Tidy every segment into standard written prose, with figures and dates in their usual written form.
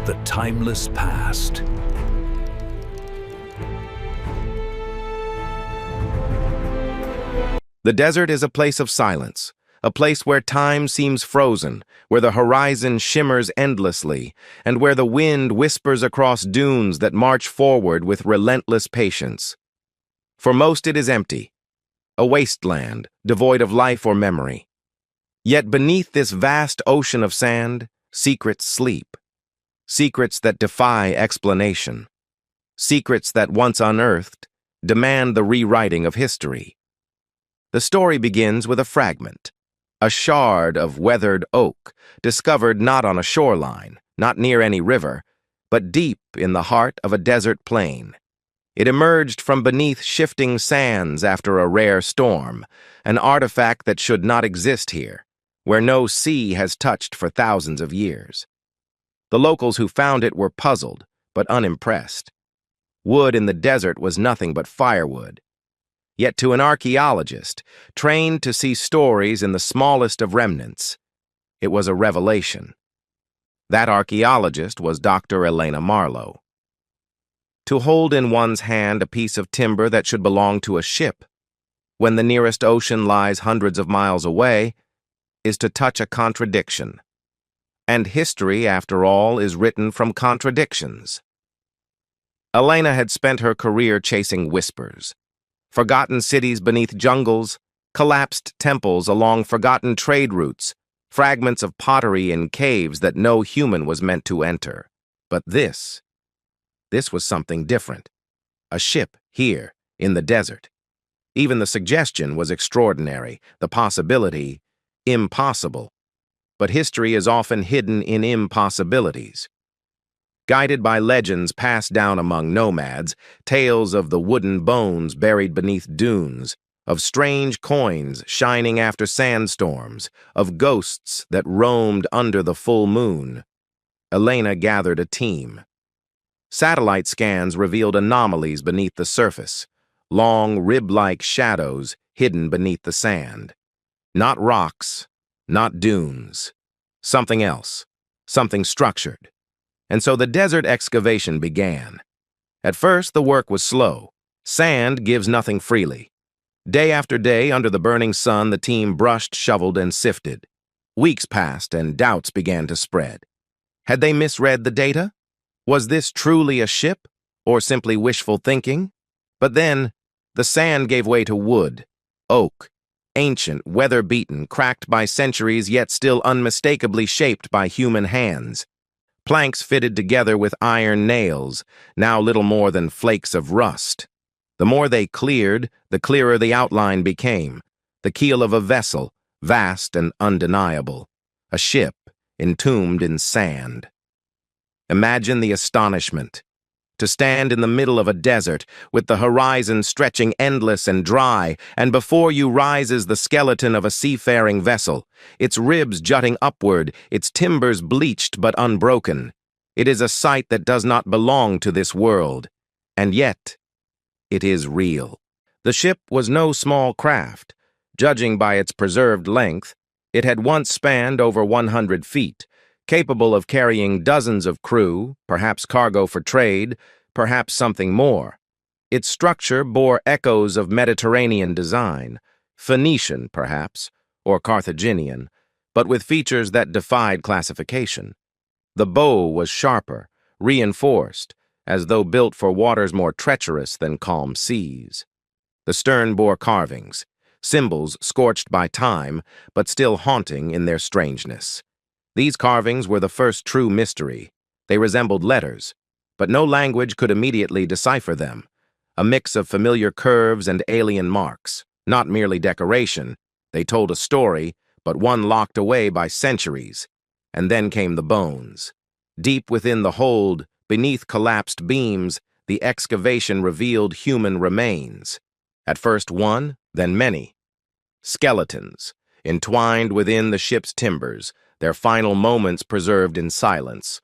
the timeless past. The desert is a place of silence, a place where time seems frozen, where the horizon shimmers endlessly, and where the wind whispers across dunes that march forward with relentless patience. For most it is empty, a wasteland, devoid of life or memory. Yet beneath this vast ocean of sand, secrets sleep. Secrets that defy explanation. Secrets that, once unearthed, demand the rewriting of history. The story begins with a fragment, a shard of weathered oak, discovered not on a shoreline, not near any river, but deep in the heart of a desert plain. It emerged from beneath shifting sands after a rare storm, an artifact that should not exist here, where no sea has touched for thousands of years. The locals who found it were puzzled, but unimpressed. Wood in the desert was nothing but firewood. Yet to an archaeologist, trained to see stories in the smallest of remnants, it was a revelation. That archaeologist was Dr. Elena Marlowe. To hold in one's hand a piece of timber that should belong to a ship, when the nearest ocean lies hundreds of miles away, is to touch a contradiction. And history, after all, is written from contradictions. Elena had spent her career chasing whispers. Forgotten cities beneath jungles, collapsed temples along forgotten trade routes, fragments of pottery in caves that no human was meant to enter. But this was something different. A ship here, in the desert. Even the suggestion was extraordinary, the possibility impossible. But history is often hidden in impossibilities. Guided by legends passed down among nomads, tales of the wooden bones buried beneath dunes, of strange coins shining after sandstorms, of ghosts that roamed under the full moon, Elena gathered a team. Satellite scans revealed anomalies beneath the surface, long rib-like shadows hidden beneath the sand. Not rocks, not dunes. Something else, something structured. And so the desert excavation began. At first, the work was slow. Sand gives nothing freely. Day after day, under the burning sun, the team brushed, shoveled, and sifted. Weeks passed, and doubts began to spread. Had they misread the data? Was this truly a ship, or simply wishful thinking? But then, the sand gave way to wood, oak, ancient, weather-beaten, cracked by centuries, yet still unmistakably shaped by human hands. Planks fitted together with iron nails, now little more than flakes of rust. The more they cleared, the clearer the outline became. The keel of a vessel, vast and undeniable. A ship, entombed in sand. Imagine the astonishment. To stand in the middle of a desert, with the horizon stretching endless and dry, and before you rises the skeleton of a seafaring vessel, its ribs jutting upward, its timbers bleached but unbroken. It is a sight that does not belong to this world, and yet it is real. The ship was no small craft. Judging by its preserved length, it had once spanned over 100 feet, capable of carrying dozens of crew, perhaps cargo for trade, perhaps something more. Its structure bore echoes of Mediterranean design, Phoenician, perhaps, or Carthaginian, but with features that defied classification. The bow was sharper, reinforced, as though built for waters more treacherous than calm seas. The stern bore carvings, symbols scorched by time, but still haunting in their strangeness. These carvings were the first true mystery. They resembled letters, but no language could immediately decipher them. A mix of familiar curves and alien marks, not merely decoration. They told a story, but one locked away by centuries. And then came the bones. Deep within the hold, beneath collapsed beams, the excavation revealed human remains. At first one, then many. Skeletons, entwined within the ship's timbers, their final moments preserved in silence.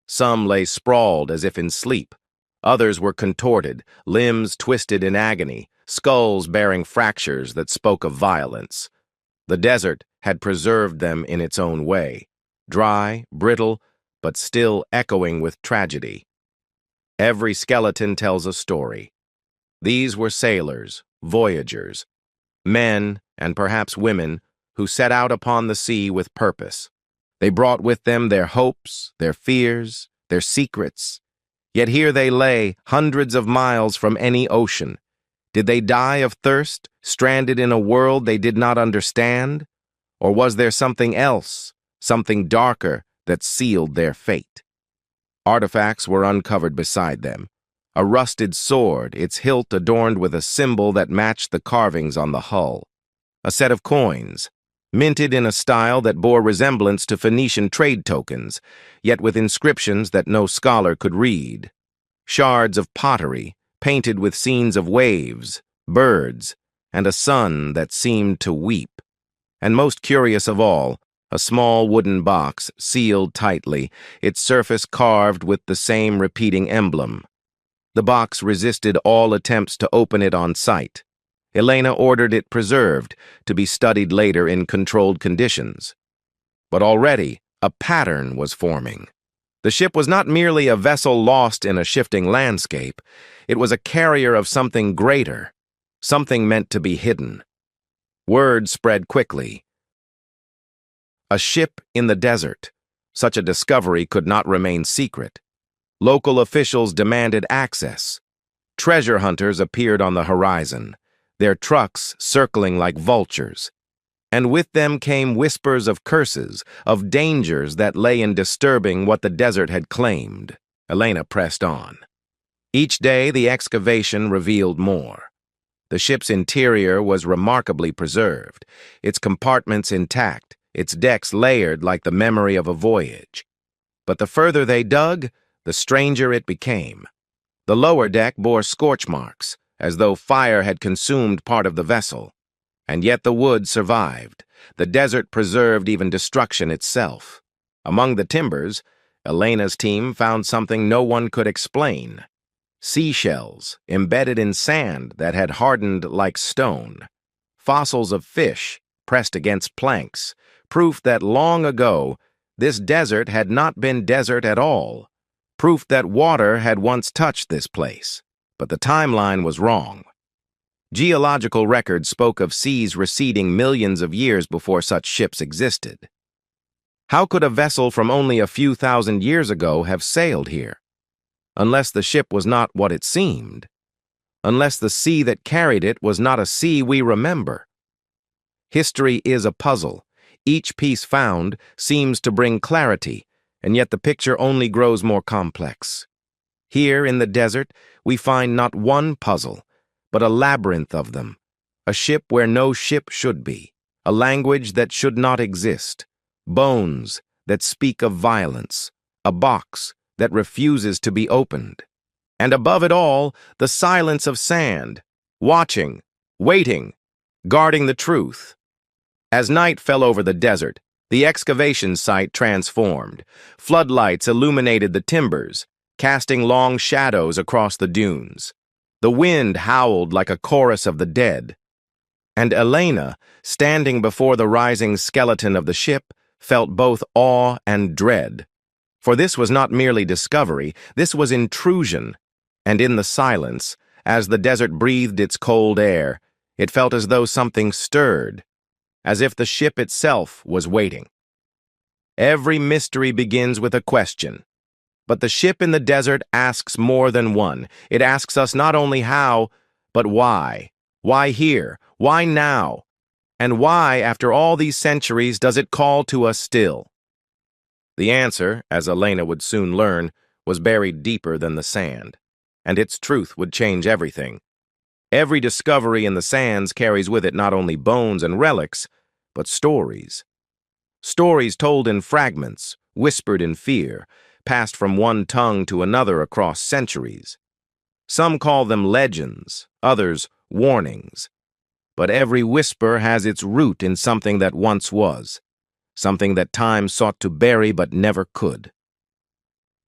Some lay sprawled as if in sleep. Others were contorted, limbs twisted in agony, skulls bearing fractures that spoke of violence. The desert had preserved them in its own way, dry, brittle, but still echoing with tragedy. Every skeleton tells a story. These were sailors, voyagers, men, and perhaps women, who set out upon the sea with purpose. They brought with them their hopes, their fears, their secrets. Yet here they lay, hundreds of miles from any ocean. Did they die of thirst, stranded in a world they did not understand? Or was there something else, something darker, that sealed their fate? Artifacts were uncovered beside them. A rusted sword, its hilt adorned with a symbol that matched the carvings on the hull. A set of coins, minted in a style that bore resemblance to Phoenician trade tokens, yet with inscriptions that no scholar could read. Shards of pottery, painted with scenes of waves, birds, and a sun that seemed to weep. And most curious of all, a small wooden box, sealed tightly, its surface carved with the same repeating emblem. The box resisted all attempts to open it on sight. Elena ordered it preserved, to be studied later in controlled conditions. But already, a pattern was forming. The ship was not merely a vessel lost in a shifting landscape. It was a carrier of something greater, something meant to be hidden. Word spread quickly. A ship in the desert. Such a discovery could not remain secret. Local officials demanded access. Treasure hunters appeared on the horizon, their trucks circling like vultures. And with them came whispers of curses, of dangers that lay in disturbing what the desert had claimed. Elena pressed on. Each day, the excavation revealed more. The ship's interior was remarkably preserved, its compartments intact, its decks layered like the memory of a voyage. But the further they dug, the stranger it became. The lower deck bore scorch marks, as though fire had consumed part of the vessel. And yet the wood survived. The desert preserved even destruction itself. Among the timbers, Elena's team found something no one could explain. Seashells embedded in sand that had hardened like stone. Fossils of fish pressed against planks, proof that long ago this desert had not been desert at all. Proof that water had once touched this place. But the timeline was wrong. Geological records spoke of seas receding millions of years before such ships existed. How could a vessel from only a few thousand years ago have sailed here? Unless the ship was not what it seemed. Unless the sea that carried it was not a sea we remember. History is a puzzle. Each piece found seems to bring clarity, and yet the picture only grows more complex. Here in the desert, we find not one puzzle, but a labyrinth of them. A ship where no ship should be. A language that should not exist. Bones that speak of violence. A box that refuses to be opened. And above it all, the silence of sand, watching, waiting, guarding the truth. As night fell over the desert, the excavation site transformed. Floodlights illuminated the timbers, casting long shadows across the dunes. The wind howled like a chorus of the dead. And Elena, standing before the rising skeleton of the ship, felt both awe and dread. For this was not merely discovery, this was intrusion. And in the silence, as the desert breathed its cold air, it felt as though something stirred, as if the ship itself was waiting. Every mystery begins with a question. But the ship in the desert asks more than one. It asks us not only how, but why. Why here? Why now? And why, after all these centuries, does it call to us still? The answer, as Elena would soon learn, was buried deeper than the sand, and its truth would change everything. Every discovery in the sands carries with it not only bones and relics, but stories. Stories told in fragments, whispered in fear, passed from one tongue to another across centuries. Some call them legends, others warnings. But every whisper has its root in something that once was, something that time sought to bury but never could.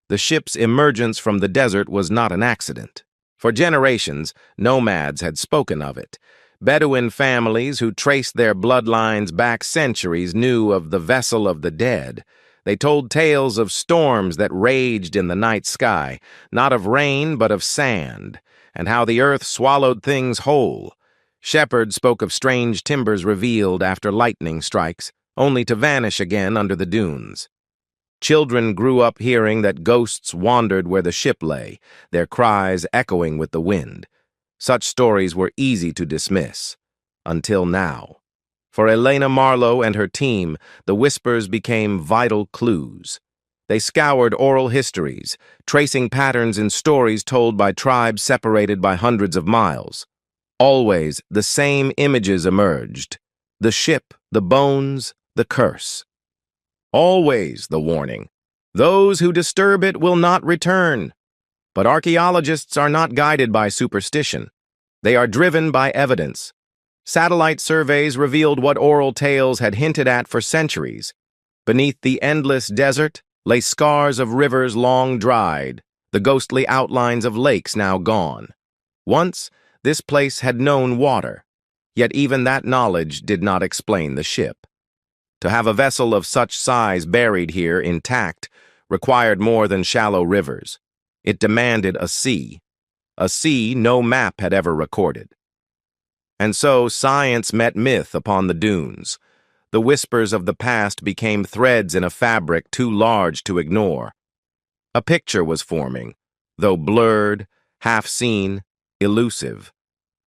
The ship's emergence from the desert was not an accident. For generations, nomads had spoken of it. Bedouin families who traced their bloodlines back centuries knew of the vessel of the dead, They told tales of storms that raged in the night sky, not of rain but of sand, and how the earth swallowed things whole. Shepherds spoke of strange timbers revealed after lightning strikes, only to vanish again under the dunes. Children grew up hearing that ghosts wandered where the ship lay, their cries echoing with the wind. Such stories were easy to dismiss, until now. For Elena Marlowe and her team, the whispers became vital clues. They scoured oral histories, tracing patterns in stories told by tribes separated by hundreds of miles. Always, the same images emerged: the ship, the bones, the curse. Always, the warning: those who disturb it will not return. But archaeologists are not guided by superstition. They are driven by evidence. Satellite surveys revealed what oral tales had hinted at for centuries. Beneath the endless desert lay scars of rivers long dried, the ghostly outlines of lakes now gone. Once, this place had known water, yet even that knowledge did not explain the ship. To have a vessel of such size buried here intact required more than shallow rivers. It demanded a sea no map had ever recorded. And so science met myth upon the dunes. The whispers of the past became threads in a fabric too large to ignore. A picture was forming, though blurred, half-seen, elusive.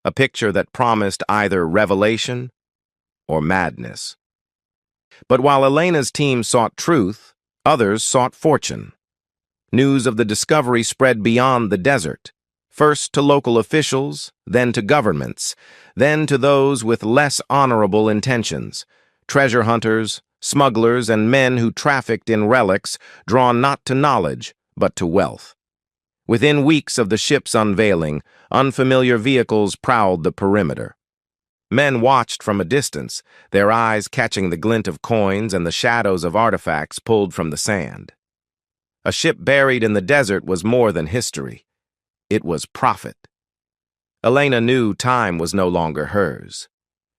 A picture that promised either revelation or madness. But while Elena's team sought truth, others sought fortune. News of the discovery spread beyond the desert, first to local officials, then to governments, then to those with less honorable intentions: treasure hunters, smugglers, and men who trafficked in relics drawn not to knowledge, but to wealth. Within weeks of the ship's unveiling, unfamiliar vehicles prowled the perimeter. Men watched from a distance, their eyes catching the glint of coins and the shadows of artifacts pulled from the sand. A ship buried in the desert was more than history. It was profit. Elena knew time was no longer hers.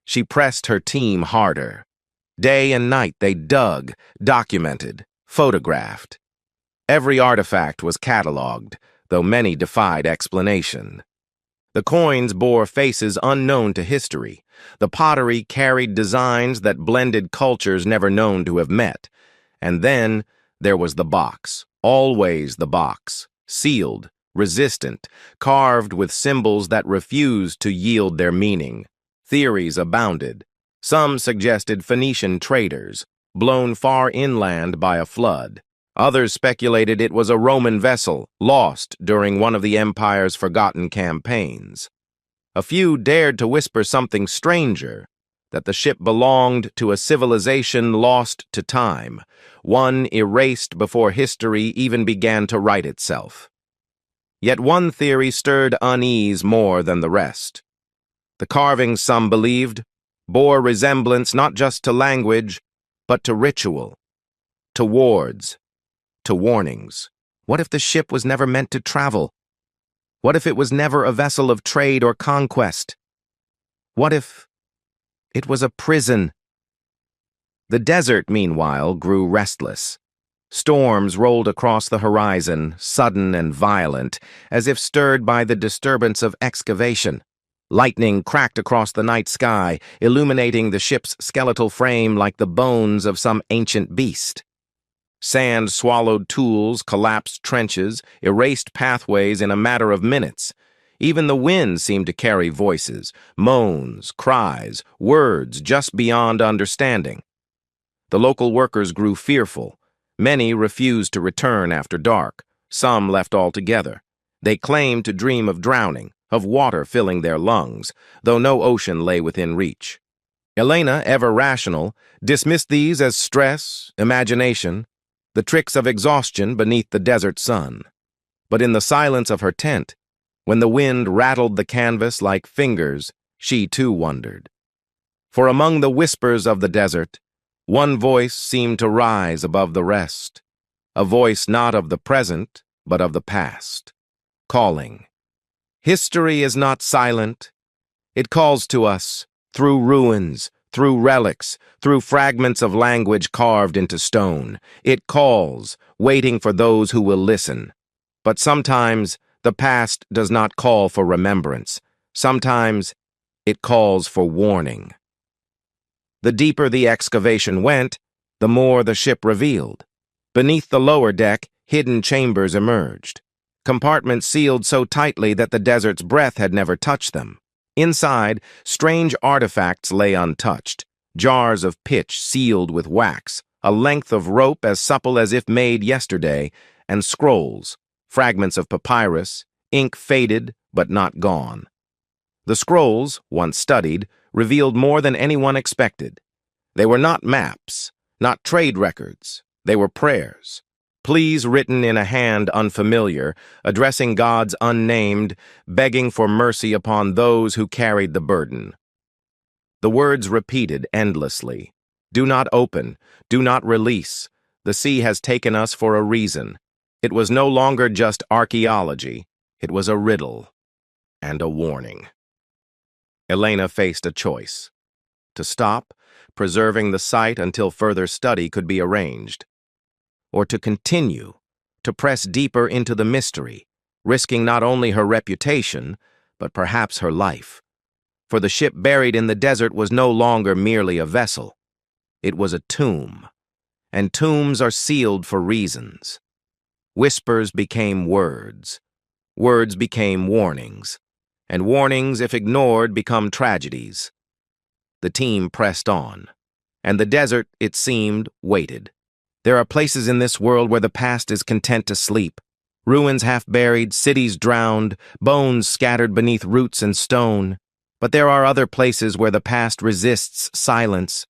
She pressed her team harder. Day and night they dug, documented, photographed. Every artifact was catalogued, though many defied explanation. The coins bore faces unknown to history. The pottery carried designs that blended cultures never known to have met. And then there was the box, always the box, sealed, resistant, carved with symbols that refused to yield their meaning. Theories abounded. Some suggested Phoenician traders, blown far inland by a flood. Others speculated it was a Roman vessel, lost during one of the empire's forgotten campaigns. A few dared to whisper something stranger, that the ship belonged to a civilization lost to time, one erased before history even began to write itself. Yet one theory stirred unease more than the rest. The carvings, some believed, bore resemblance not just to language, but to ritual, to wards, to warnings. What if the ship was never meant to travel? What if it was never a vessel of trade or conquest? What if it was a prison? The desert, meanwhile, grew restless. Storms rolled across the horizon, sudden and violent, as if stirred by the disturbance of excavation. Lightning cracked across the night sky, illuminating the ship's skeletal frame like the bones of some ancient beast. Sand swallowed tools, collapsed trenches, erased pathways in a matter of minutes. Even the wind seemed to carry voices, moans, cries, words just beyond understanding. The local workers grew fearful. Many refused to return after dark. Some left altogether. They claimed to dream of drowning, of water filling their lungs, though no ocean lay within reach. Elena, ever rational, dismissed these as stress, imagination, the tricks of exhaustion beneath the desert sun. But in the silence of her tent, when the wind rattled the canvas like fingers, she too wondered. For among the whispers of the desert, one voice seemed to rise above the rest, a voice not of the present, but of the past, calling. History is not silent. It calls to us, through ruins, through relics, through fragments of language carved into stone. It calls, waiting for those who will listen. But sometimes the past does not call for remembrance. Sometimes it calls for warning. The deeper the excavation went, the more the ship revealed. Beneath the lower deck, hidden chambers emerged. Compartments sealed so tightly that the desert's breath had never touched them. Inside, strange artifacts lay untouched. Jars of pitch sealed with wax, a length of rope as supple as if made yesterday, and scrolls, fragments of papyrus, ink faded but not gone. The scrolls, once studied, revealed more than anyone expected. They were not maps, not trade records. They were prayers. Pleas written in a hand unfamiliar, addressing gods unnamed, begging for mercy upon those who carried the burden. The words repeated endlessly. Do not open, do not release. The sea has taken us for a reason. It was no longer just archaeology. It was a riddle and a warning. Elena faced a choice. To stop, preserving the site until further study could be arranged. Or to continue, to press deeper into the mystery, risking not only her reputation, but perhaps her life. For the ship buried in the desert was no longer merely a vessel. It was a tomb, and tombs are sealed for reasons. Whispers became words. Words became warnings. And warnings, if ignored, become tragedies. The team pressed on, and the desert, it seemed, waited. There are places in this world where the past is content to sleep. Ruins half buried, cities drowned, bones scattered beneath roots and stone. But there are other places where the past resists silence,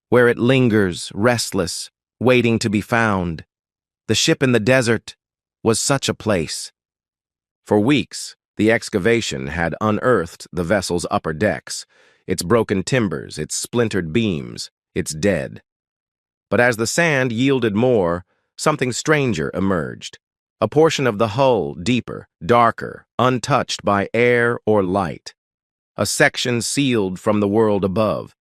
where it lingers, restless, waiting to be found. The ship in the desert was such a place. For weeks, the excavation had unearthed the vessel's upper decks, its broken timbers, its splintered beams, its dead. But as the sand yielded more, something stranger emerged. A portion of the hull deeper, darker, untouched by air or light. A section sealed from the world above.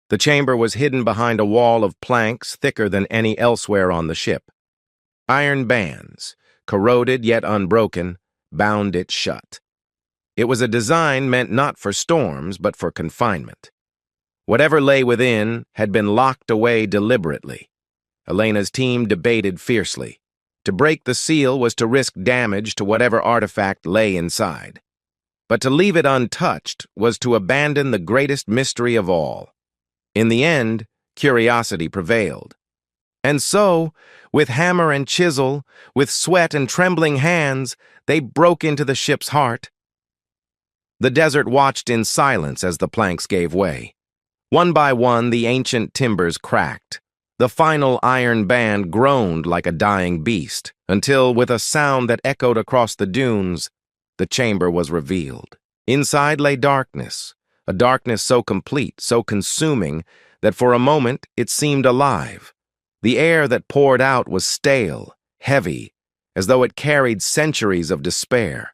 The chamber was hidden behind a wall of planks thicker than any elsewhere on the ship. Iron bands, corroded yet unbroken, bound it shut. It was a design meant not for storms, but for confinement. Whatever lay within had been locked away deliberately. Elena's team debated fiercely. To break the seal was to risk damage to whatever artifact lay inside. But to leave it untouched was to abandon the greatest mystery of all. In the end, curiosity prevailed. And so, with hammer and chisel, with sweat and trembling hands, they broke into the ship's heart. The desert watched in silence as the planks gave way. One by one, the ancient timbers cracked. The final iron band groaned like a dying beast, until, with a sound that echoed across the dunes, the chamber was revealed. Inside lay darkness, a darkness so complete, so consuming, that for a moment it seemed alive. The air that poured out was stale, heavy, as though it carried centuries of despair.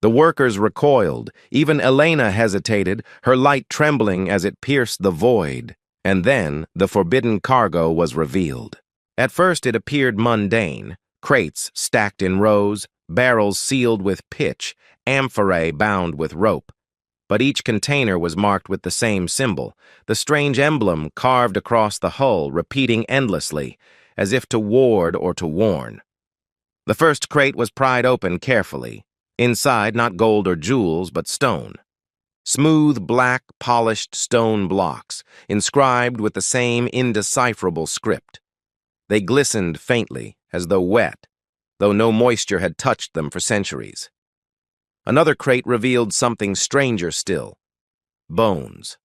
The workers recoiled. Even Elena hesitated, her light trembling as it pierced the void. And then the forbidden cargo was revealed. At first it appeared mundane. Crates stacked in rows, barrels sealed with pitch, amphorae bound with rope. But each container was marked with the same symbol, the strange emblem carved across the hull, repeating endlessly, as if to ward or to warn. The first crate was pried open carefully. Inside, not gold or jewels, but stone. Smooth, black, polished stone blocks, inscribed with the same indecipherable script. They glistened faintly, as though wet, though no moisture had touched them for centuries. Another crate revealed something stranger still. Bones.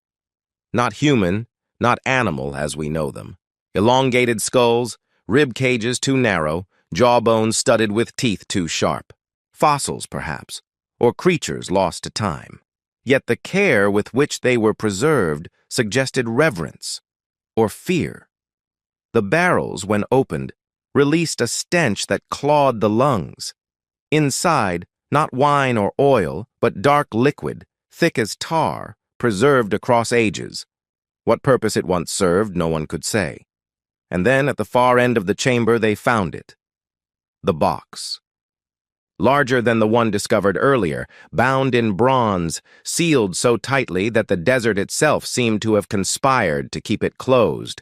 Not human, not animal as we know them. Elongated skulls, rib cages too narrow, jawbones studded with teeth too sharp. Fossils, perhaps, or creatures lost to time. Yet the care with which they were preserved suggested reverence or fear. The barrels, when opened, released a stench that clawed the lungs. Inside, not wine or oil, but dark liquid, thick as tar, preserved across ages. What purpose it once served, no one could say. And then, at the far end of the chamber, they found it. The box. Larger than the one discovered earlier, bound in bronze, sealed so tightly that the desert itself seemed to have conspired to keep it closed.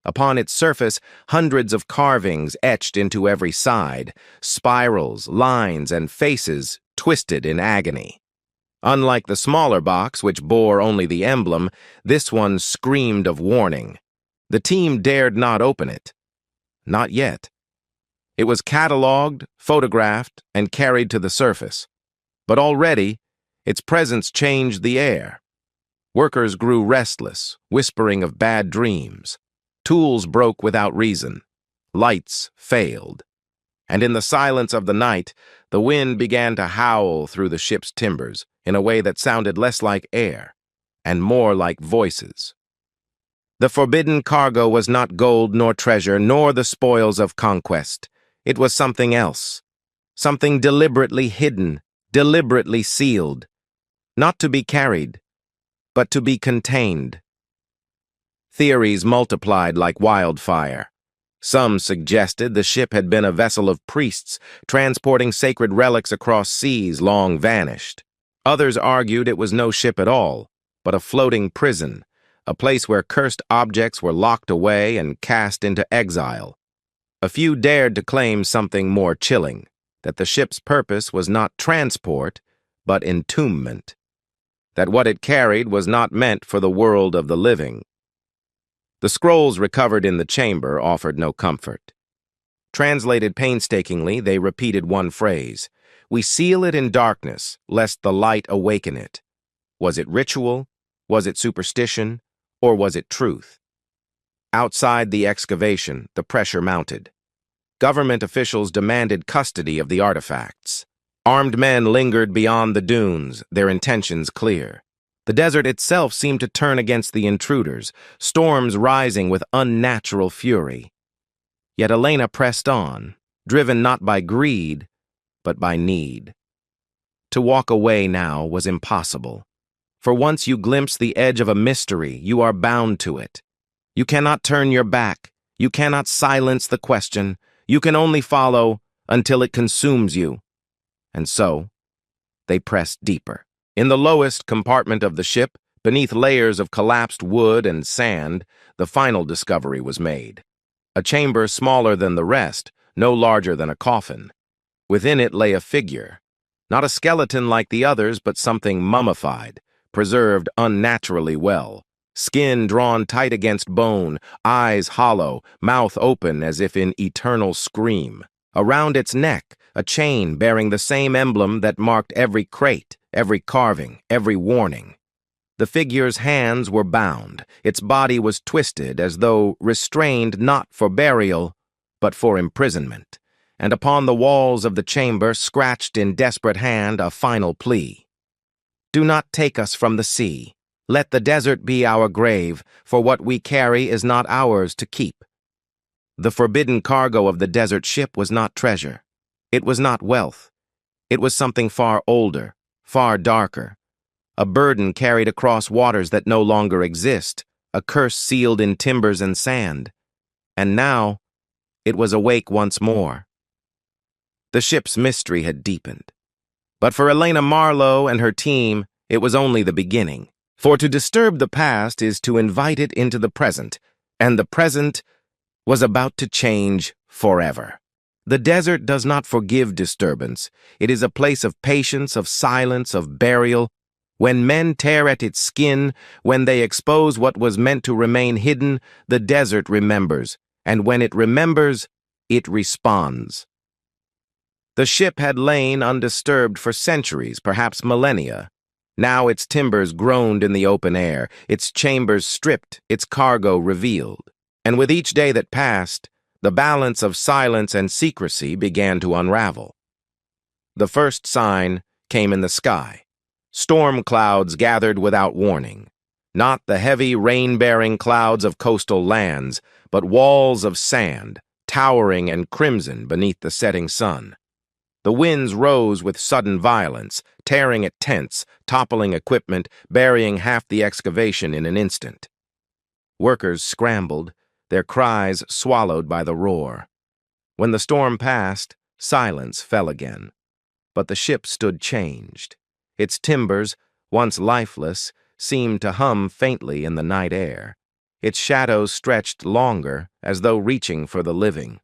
Upon its surface, hundreds of carvings etched into every side, spirals, lines, and faces twisted in agony. Unlike the smaller box, which bore only the emblem, this one screamed of warning. The team dared not open it. Not yet. It was catalogued, photographed, and carried to the surface. But already, its presence changed the air. Workers grew restless, whispering of bad dreams. Tools broke without reason. Lights failed. And in the silence of the night, the wind began to howl through the ship's timbers in a way that sounded less like air and more like voices. The forbidden cargo was not gold nor treasure nor the spoils of conquest. It was something else, something deliberately hidden, deliberately sealed, not to be carried, but to be contained. Theories multiplied like wildfire. Some suggested the ship had been a vessel of priests transporting sacred relics across seas long vanished. Others argued it was no ship at all, but a floating prison, a place where cursed objects were locked away and cast into exile. A few dared to claim something more chilling, that the ship's purpose was not transport, but entombment, that what it carried was not meant for the world of the living. The scrolls recovered in the chamber offered no comfort. Translated painstakingly, they repeated one phrase: "We seal it in darkness, lest the light awaken it." Was it ritual? Was it superstition? Or was it truth? Outside the excavation, the pressure mounted. Government officials demanded custody of the artifacts. Armed men lingered beyond the dunes, their intentions clear. The desert itself seemed to turn against the intruders, storms rising with unnatural fury. Yet Elena pressed on, driven not by greed, but by need. To walk away now was impossible. For once you glimpse the edge of a mystery, you are bound to it. You cannot turn your back. You cannot silence the question. You can only follow until it consumes you. And so, they pressed deeper. In the lowest compartment of the ship, beneath layers of collapsed wood and sand, the final discovery was made. A chamber smaller than the rest, no larger than a coffin. Within it lay a figure. Not a skeleton like the others, but something mummified, preserved unnaturally well. Skin drawn tight against bone, eyes hollow, mouth open as if in eternal scream. Around its neck, a chain bearing the same emblem that marked every crate, every carving, every warning. The figure's hands were bound. Its body was twisted as though restrained not for burial, but for imprisonment. And upon the walls of the chamber, scratched in desperate hand, a final plea. "Do not take us from the sea. Let the desert be our grave, for what we carry is not ours to keep." The forbidden cargo of the desert ship was not treasure. It was not wealth. It was something far older, far darker. A burden carried across waters that no longer exist, a curse sealed in timbers and sand. And now, it was awake once more. The ship's mystery had deepened. But for Elena Marlowe and her team, it was only the beginning. For to disturb the past is to invite it into the present, and the present was about to change forever. The desert does not forgive disturbance. It is a place of patience, of silence, of burial. When men tear at its skin, when they expose what was meant to remain hidden, the desert remembers, and when it remembers, it responds. The ship had lain undisturbed for centuries, perhaps millennia. Now its timbers groaned in the open air, its chambers stripped, its cargo revealed. And with each day that passed, the balance of silence and secrecy began to unravel. The first sign came in the sky. Storm clouds gathered without warning. Not the heavy, rain-bearing clouds of coastal lands, but walls of sand, towering and crimson beneath the setting sun. The winds rose with sudden violence, tearing at tents, toppling equipment, burying half the excavation in an instant. Workers scrambled, their cries swallowed by the roar. When the storm passed, silence fell again. But the ship stood changed. Its timbers, once lifeless, seemed to hum faintly in the night air. Its shadows stretched longer, as though reaching for the living.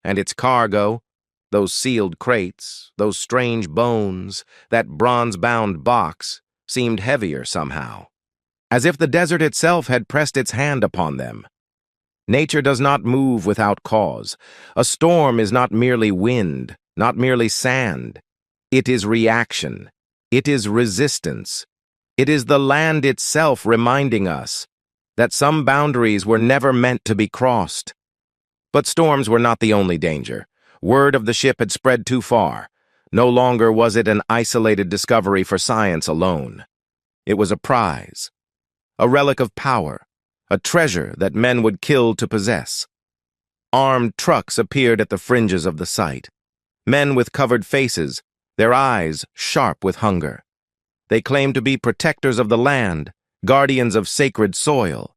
And its cargo, those sealed crates, those strange bones, that bronze-bound box, seemed heavier somehow, as if the desert itself had pressed its hand upon them. Nature does not move without cause. A storm is not merely wind, not merely sand. It is reaction. It is resistance. It is the land itself reminding us that some boundaries were never meant to be crossed. But storms were not the only danger. Word of the ship had spread too far. No longer was it an isolated discovery for science alone. It was a prize, a relic of power, a treasure that men would kill to possess. Armed trucks appeared at the fringes of the site. Men with covered faces, their eyes sharp with hunger. They claimed to be protectors of the land, guardians of sacred soil.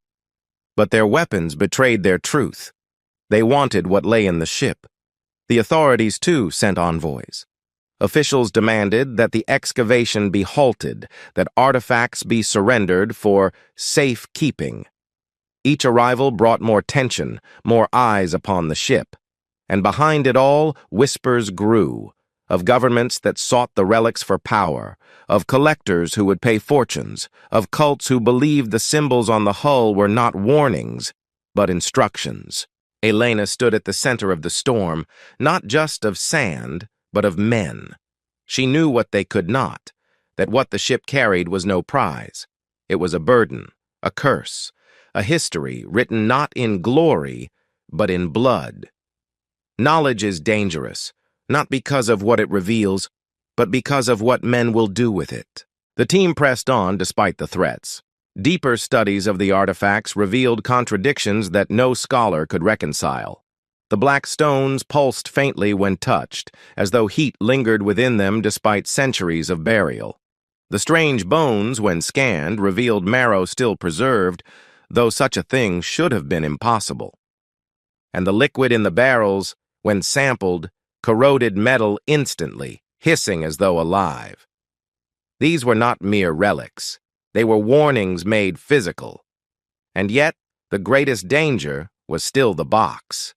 But their weapons betrayed their truth. They wanted what lay in the ship. The authorities, too, sent envoys. Officials demanded that the excavation be halted, that artifacts be surrendered for safekeeping. Each arrival brought more tension, more eyes upon the ship. And behind it all, whispers grew, of governments that sought the relics for power, of collectors who would pay fortunes, of cults who believed the symbols on the hull were not warnings, but instructions. Elena stood at the center of the storm, not just of sand, but of men. She knew what they could not, that what the ship carried was no prize. It was a burden, a curse, a history written not in glory, but in blood. Knowledge is dangerous, not because of what it reveals, but because of what men will do with it. The team pressed on despite the threats. Deeper studies of the artifacts revealed contradictions that no scholar could reconcile. The black stones pulsed faintly when touched, as though heat lingered within them despite centuries of burial. The strange bones, when scanned, revealed marrow still preserved, though such a thing should have been impossible. And the liquid in the barrels, when sampled, corroded metal instantly, hissing as though alive. These were not mere relics. They were warnings made physical. And yet, the greatest danger was still the box.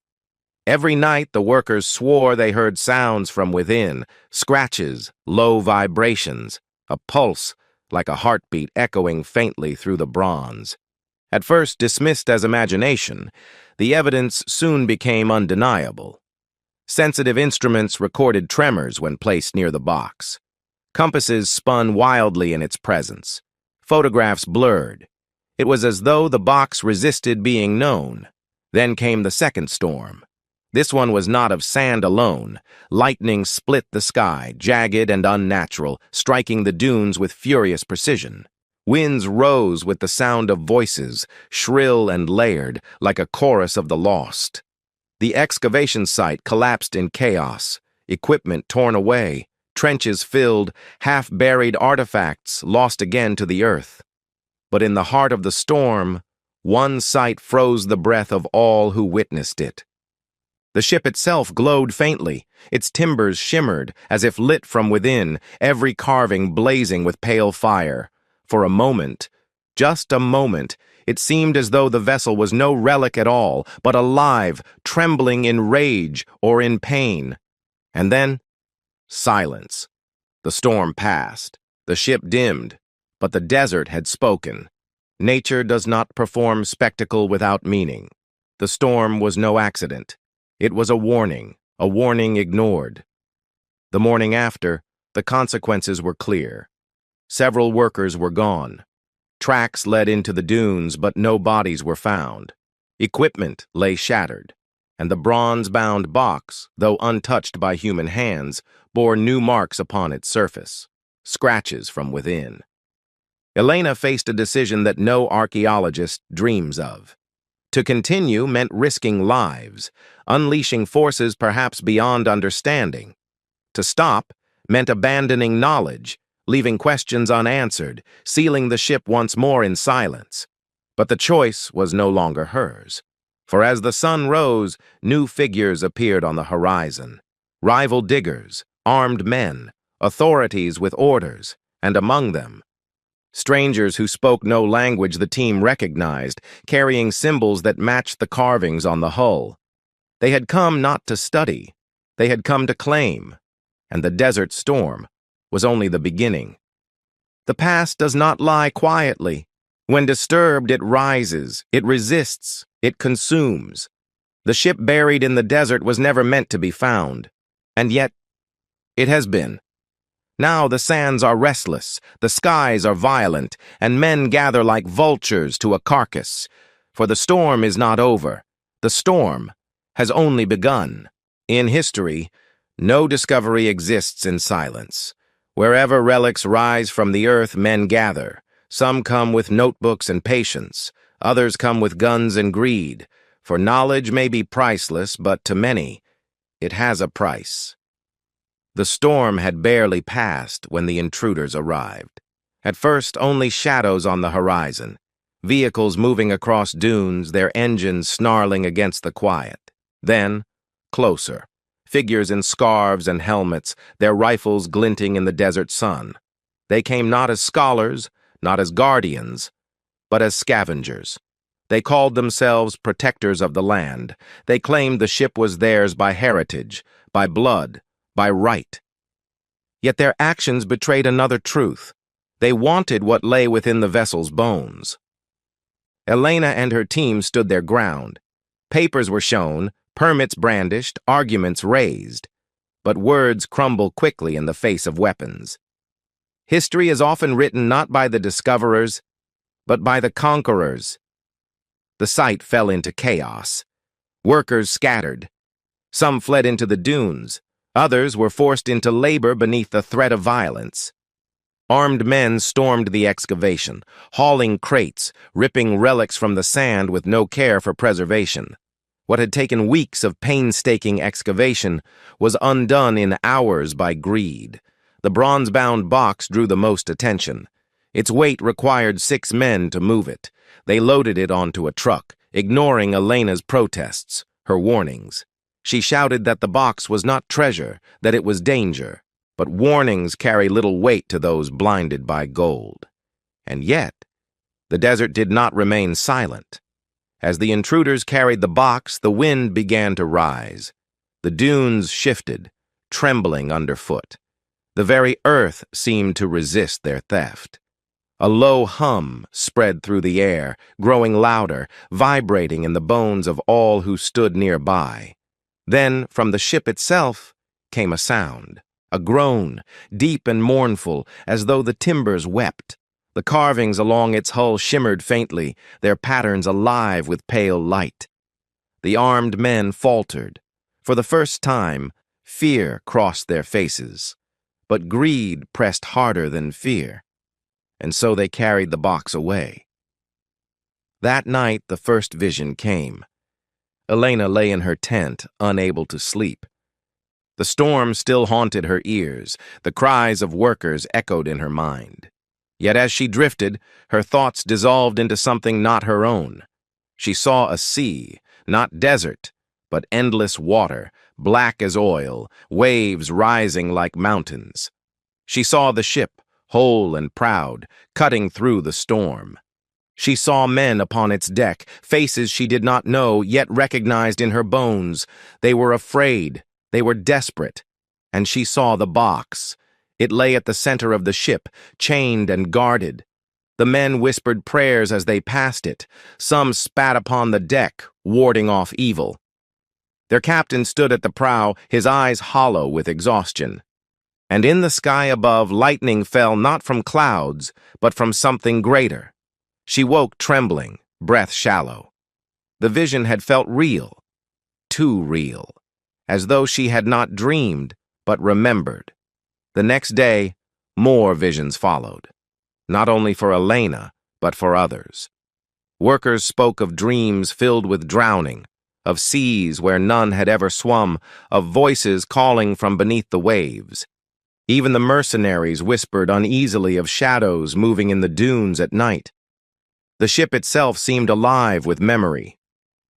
Every night, the workers swore they heard sounds from within, scratches, low vibrations, a pulse like a heartbeat echoing faintly through the bronze. At first dismissed as imagination, the evidence soon became undeniable. Sensitive instruments recorded tremors when placed near the box. Compasses spun wildly in its presence. Photographs blurred. It was as though the box resisted being known. Then came the second storm. This one was not of sand alone. Lightning split the sky, jagged and unnatural, striking the dunes with furious precision. Winds rose with the sound of voices, shrill and layered, like a chorus of the lost. The excavation site collapsed in chaos, equipment torn away, trenches filled, half-buried artifacts lost again to the earth. But in the heart of the storm, one sight froze the breath of all who witnessed it. The ship itself glowed faintly, its timbers shimmered as if lit from within, every carving blazing with pale fire. For a moment, just a moment, it seemed as though the vessel was no relic at all, but alive, trembling in rage or in pain. And then, silence. The storm passed. The ship dimmed. But the desert had spoken. Nature does not perform spectacle without meaning. The storm was no accident. It was a warning ignored. The morning after, the consequences were clear. Several workers were gone. Tracks led into the dunes, but no bodies were found. Equipment lay shattered, and the bronze-bound box, though untouched by human hands, bore new marks upon its surface, scratches from within. Elena faced a decision that no archaeologist dreams of. To continue meant risking lives, unleashing forces perhaps beyond understanding. To stop meant abandoning knowledge, leaving questions unanswered, sealing the ship once more in silence. But the choice was no longer hers. For as the sun rose, new figures appeared on the horizon. Rival diggers, armed men, authorities with orders, and among them, strangers who spoke no language the team recognized, carrying symbols that matched the carvings on the hull. They had come not to study, they had come to claim, and the desert storm was only the beginning. The past does not lie quietly. When disturbed, it rises, it resists, it consumes. The ship buried in the desert was never meant to be found, and yet it has been. Now the sands are restless, the skies are violent, and men gather like vultures to a carcass. For the storm is not over. The storm has only begun. In history, no discovery exists in silence. Wherever relics rise from the earth, men gather. Some come with notebooks and patience. Others come with guns and greed. For knowledge may be priceless, but to many, it has a price. The storm had barely passed when the intruders arrived. At first, only shadows on the horizon. Vehicles moving across dunes, their engines snarling against the quiet. Then, closer. Figures in scarves and helmets, their rifles glinting in the desert sun. They came not as scholars, not as guardians, but as scavengers. They called themselves protectors of the land. They claimed the ship was theirs by heritage, by blood, by right. Yet their actions betrayed another truth. They wanted what lay within the vessel's bones. Elena and her team stood their ground. Papers were shown, permits brandished, arguments raised. But words crumble quickly in the face of weapons. History is often written not by the discoverers, but by the conquerors. The site fell into chaos. Workers scattered. Some fled into the dunes. Others were forced into labor beneath the threat of violence. Armed men stormed the excavation, hauling crates, ripping relics from the sand with no care for preservation. What had taken weeks of painstaking excavation was undone in hours by greed. The bronze-bound box drew the most attention. Its weight required 6 men to move it. They loaded it onto a truck, ignoring Elena's protests, her warnings. She shouted that the box was not treasure, that it was danger. But warnings carry little weight to those blinded by gold. And yet, the desert did not remain silent. As the intruders carried the box, the wind began to rise. The dunes shifted, trembling underfoot. The very earth seemed to resist their theft. A low hum spread through the air, growing louder, vibrating in the bones of all who stood nearby. Then, from the ship itself, came a sound, a groan, deep and mournful, as though the timbers wept. The carvings along its hull shimmered faintly, their patterns alive with pale light. The armed men faltered. For the first time, fear crossed their faces. But greed pressed harder than fear, and so they carried the box away. That night, the first vision came. Elena lay in her tent, unable to sleep. The storm still haunted her ears. The cries of workers echoed in her mind. Yet as she drifted, her thoughts dissolved into something not her own. She saw a sea, not desert, but endless water, black as oil, waves rising like mountains. She saw the ship, whole and proud, cutting through the storm. She saw men upon its deck, faces she did not know, yet recognized in her bones. They were afraid, they were desperate. And she saw the box. It lay at the center of the ship, chained and guarded. The men whispered prayers as they passed it. Some spat upon the deck, warding off evil. Their captain stood at the prow, his eyes hollow with exhaustion. And in the sky above, lightning fell not from clouds, but from something greater. She woke trembling, breath shallow. The vision had felt real, too real, as though she had not dreamed, but remembered. The next day, more visions followed, not only for Elena, but for others. Workers spoke of dreams filled with drowning, of seas where none had ever swum, of voices calling from beneath the waves. Even the mercenaries whispered uneasily of shadows moving in the dunes at night. The ship itself seemed alive with memory.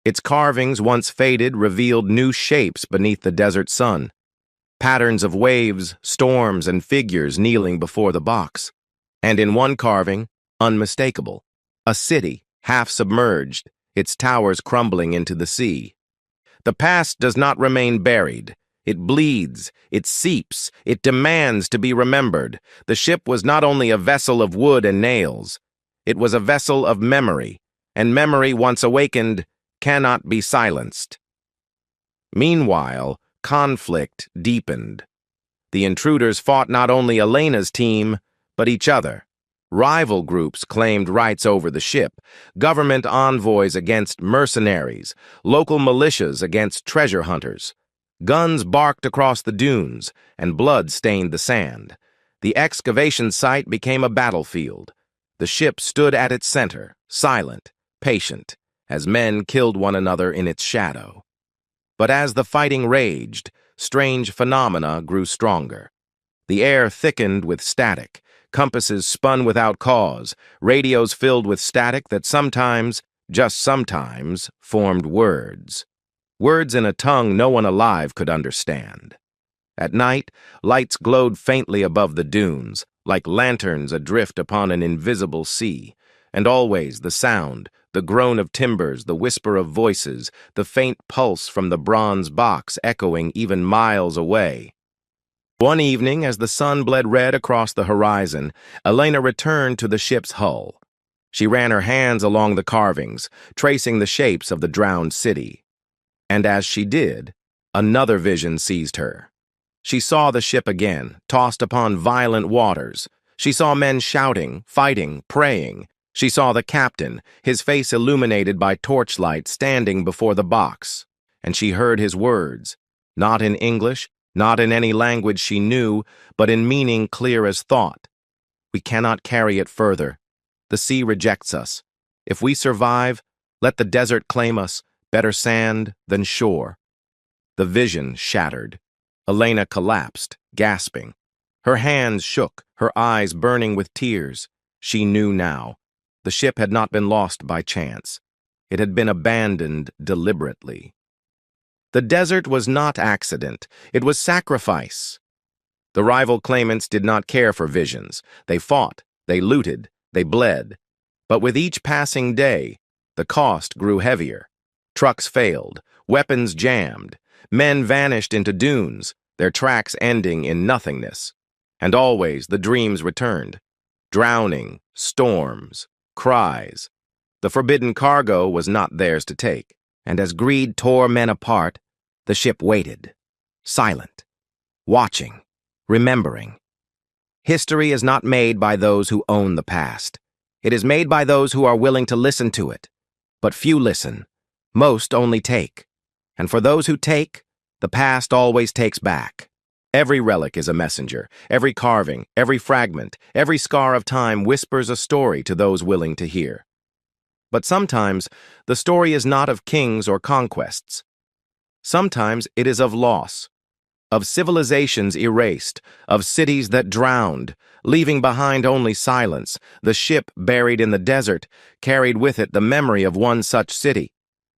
Its carvings, once faded, revealed new shapes beneath the desert sun. Patterns of waves, storms, and figures kneeling before the box. And in one carving, unmistakable, a city, half submerged, its towers crumbling into the sea. The past does not remain buried. It bleeds, it seeps, it demands to be remembered. The ship was not only a vessel of wood and nails, it was a vessel of memory, and memory, once awakened, cannot be silenced. Meanwhile, conflict deepened. The intruders fought not only Elena's team, but each other. Rival groups claimed rights over the ship, government envoys against mercenaries, local militias against treasure hunters. Guns barked across the dunes, and blood stained the sand. The excavation site became a battlefield. The ship stood at its center, silent, patient, as men killed one another in its shadow. But as the fighting raged, strange phenomena grew stronger. The air thickened with static, compasses spun without cause, radios filled with static that sometimes, just sometimes, formed words. Words in a tongue no one alive could understand. At night, lights glowed faintly above the dunes, like lanterns adrift upon an invisible sea, and always the sound, the groan of timbers, the whisper of voices, the faint pulse from the bronze box echoing even miles away. One evening, as the sun bled red across the horizon, Elena returned to the ship's hull. She ran her hands along the carvings, tracing the shapes of the drowned city. And as she did, another vision seized her. She saw the ship again, tossed upon violent waters. She saw men shouting, fighting, praying. She saw the captain, his face illuminated by torchlight, standing before the box. And she heard his words, not in English, not in any language she knew, but in meaning clear as thought. We cannot carry it further. The sea rejects us. If we survive, let the desert claim us, better sand than shore. The vision shattered. Elena collapsed, gasping. Her hands shook, her eyes burning with tears. She knew now. The ship had not been lost by chance. It had been abandoned deliberately. The desert was not accident. It was sacrifice. The rival claimants did not care for visions. They fought, they looted, they bled. But with each passing day, the cost grew heavier. Trucks failed, weapons jammed, men vanished into dunes, their tracks ending in nothingness. And always the dreams returned. Drowning, storms, cries. The forbidden cargo was not theirs to take. And as greed tore men apart, the ship waited, silent, watching, remembering. History is not made by those who own the past. It is made by those who are willing to listen to it. But few listen. Most only take. And for those who take, the past always takes back. Every relic is a messenger. Every carving, every fragment, every scar of time whispers a story to those willing to hear. But sometimes, the story is not of kings or conquests. Sometimes it is of loss, of civilizations erased, of cities that drowned, leaving behind only silence. The ship, buried in the desert, carried with it the memory of one such city.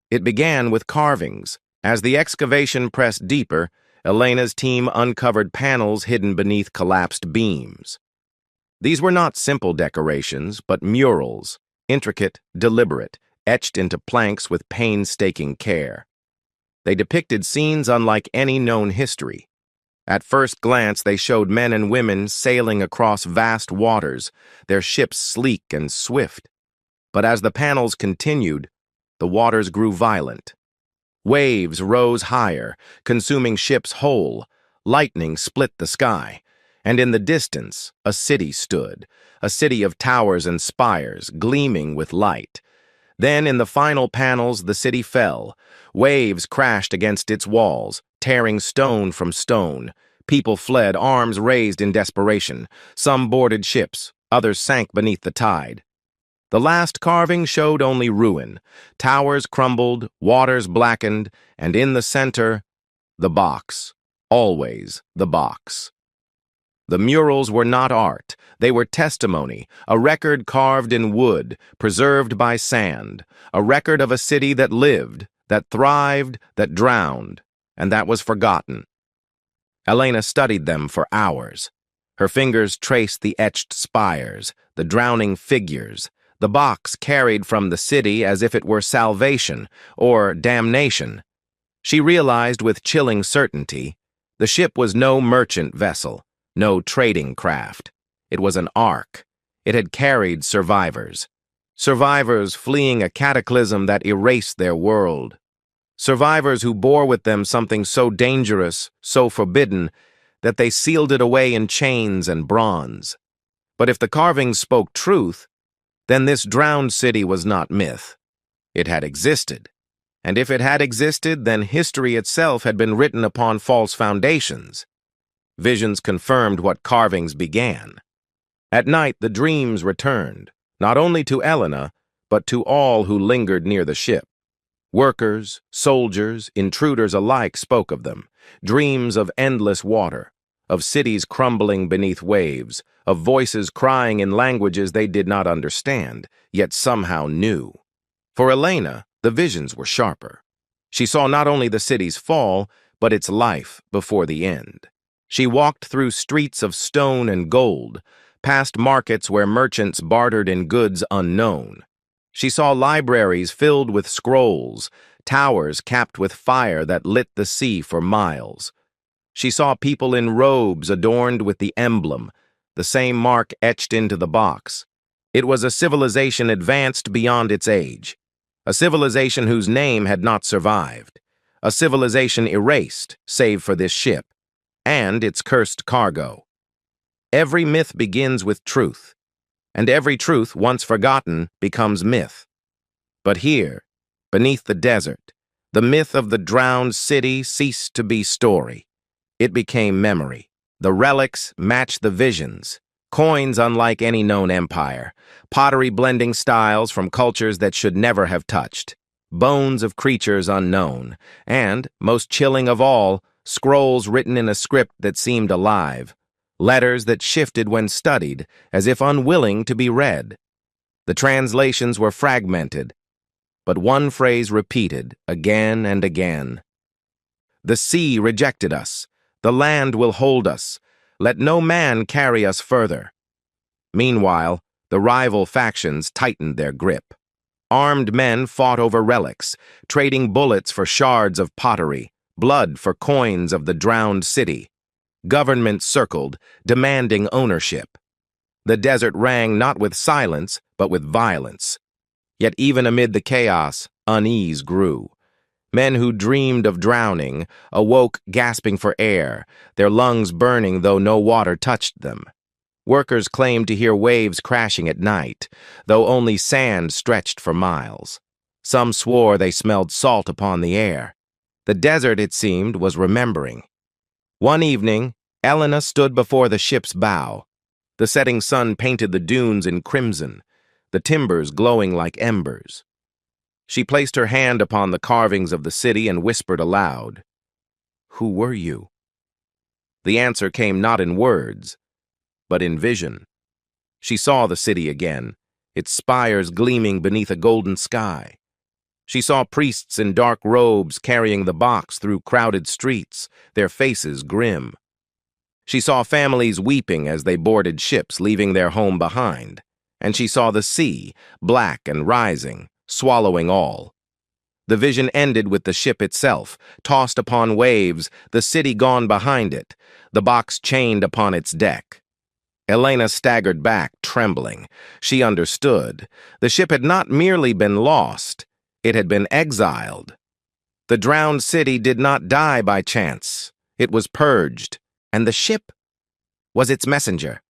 It began with carvings. As the excavation pressed deeper, Elena's team uncovered panels hidden beneath collapsed beams. These were not simple decorations, but murals, intricate, deliberate, etched into planks with painstaking care. They depicted scenes unlike any known history. At first glance, they showed men and women sailing across vast waters, their ships sleek and swift. But as the panels continued, the waters grew violent. Waves rose higher, consuming ships whole. Lightning split the sky. And in the distance, a city stood, a city of towers and spires, gleaming with light. Then, in the final panels, the city fell. Waves crashed against its walls, tearing stone from stone. People fled, arms raised in desperation. Some boarded ships, others sank beneath the tide. The last carving showed only ruin. Towers crumbled, waters blackened, and in the center, the box. Always the box. The murals were not art. They were testimony, a record carved in wood, preserved by sand, a record of a city that lived, that thrived, that drowned, and that was forgotten. Elena studied them for hours. Her fingers traced the etched spires, the drowning figures, the box carried from the city as if it were salvation or damnation. She realized with chilling certainty the ship was no merchant vessel, no trading craft. It was an ark. It had carried survivors. Survivors fleeing a cataclysm that erased their world. Survivors who bore with them something so dangerous, so forbidden, that they sealed it away in chains and bronze. But if the carvings spoke truth, then this drowned city was not myth. It had existed. And if it had existed, then history itself had been written upon false foundations. Visions confirmed what carvings began. At night, the dreams returned, not only to Elena, but to all who lingered near the ship. Workers, soldiers, intruders alike spoke of them, dreams of endless water, of cities crumbling beneath waves, of voices crying in languages they did not understand, yet somehow knew. For Elena, the visions were sharper. She saw not only the city's fall, but its life before the end. She walked through streets of stone and gold, past markets where merchants bartered in goods unknown. She saw libraries filled with scrolls, towers capped with fire that lit the sea for miles. She saw people in robes adorned with the emblem, the same mark etched into the box. It was a civilization advanced beyond its age, a civilization whose name had not survived, a civilization erased, save for this ship, and its cursed cargo. Every myth begins with truth, and every truth, once forgotten, becomes myth. But here, beneath the desert, the myth of the drowned city ceased to be story. It became memory. The relics matched the visions, coins unlike any known empire, pottery blending styles from cultures that should never have touched, bones of creatures unknown, and, most chilling of all, scrolls written in a script that seemed alive, letters that shifted when studied, as if unwilling to be read. The translations were fragmented, but one phrase repeated again and again. The sea rejected us. The land will hold us. Let no man carry us further. Meanwhile, the rival factions tightened their grip. Armed men fought over relics, trading bullets for shards of pottery, blood for coins of the drowned city. Governments circled, demanding ownership. The desert rang not with silence, but with violence. Yet even amid the chaos, unease grew. Men who dreamed of drowning awoke gasping for air, their lungs burning though no water touched them. Workers claimed to hear waves crashing at night, though only sand stretched for miles. Some swore they smelled salt upon the air. The desert, it seemed, was remembering. One evening, Elena stood before the ship's bow. The setting sun painted the dunes in crimson, the timbers glowing like embers. She placed her hand upon the carvings of the city and whispered aloud, "Who were you?" The answer came not in words, but in vision. She saw the city again, its spires gleaming beneath a golden sky. She saw priests in dark robes carrying the box through crowded streets, their faces grim. She saw families weeping as they boarded ships, leaving their home behind. And she saw the sea, black and rising, swallowing all. The vision ended with the ship itself, tossed upon waves, the city gone behind it, the box chained upon its deck. Elena staggered back, trembling. She understood. The ship had not merely been lost, it had been exiled. The drowned city did not die by chance. It was purged, and the ship was its messenger.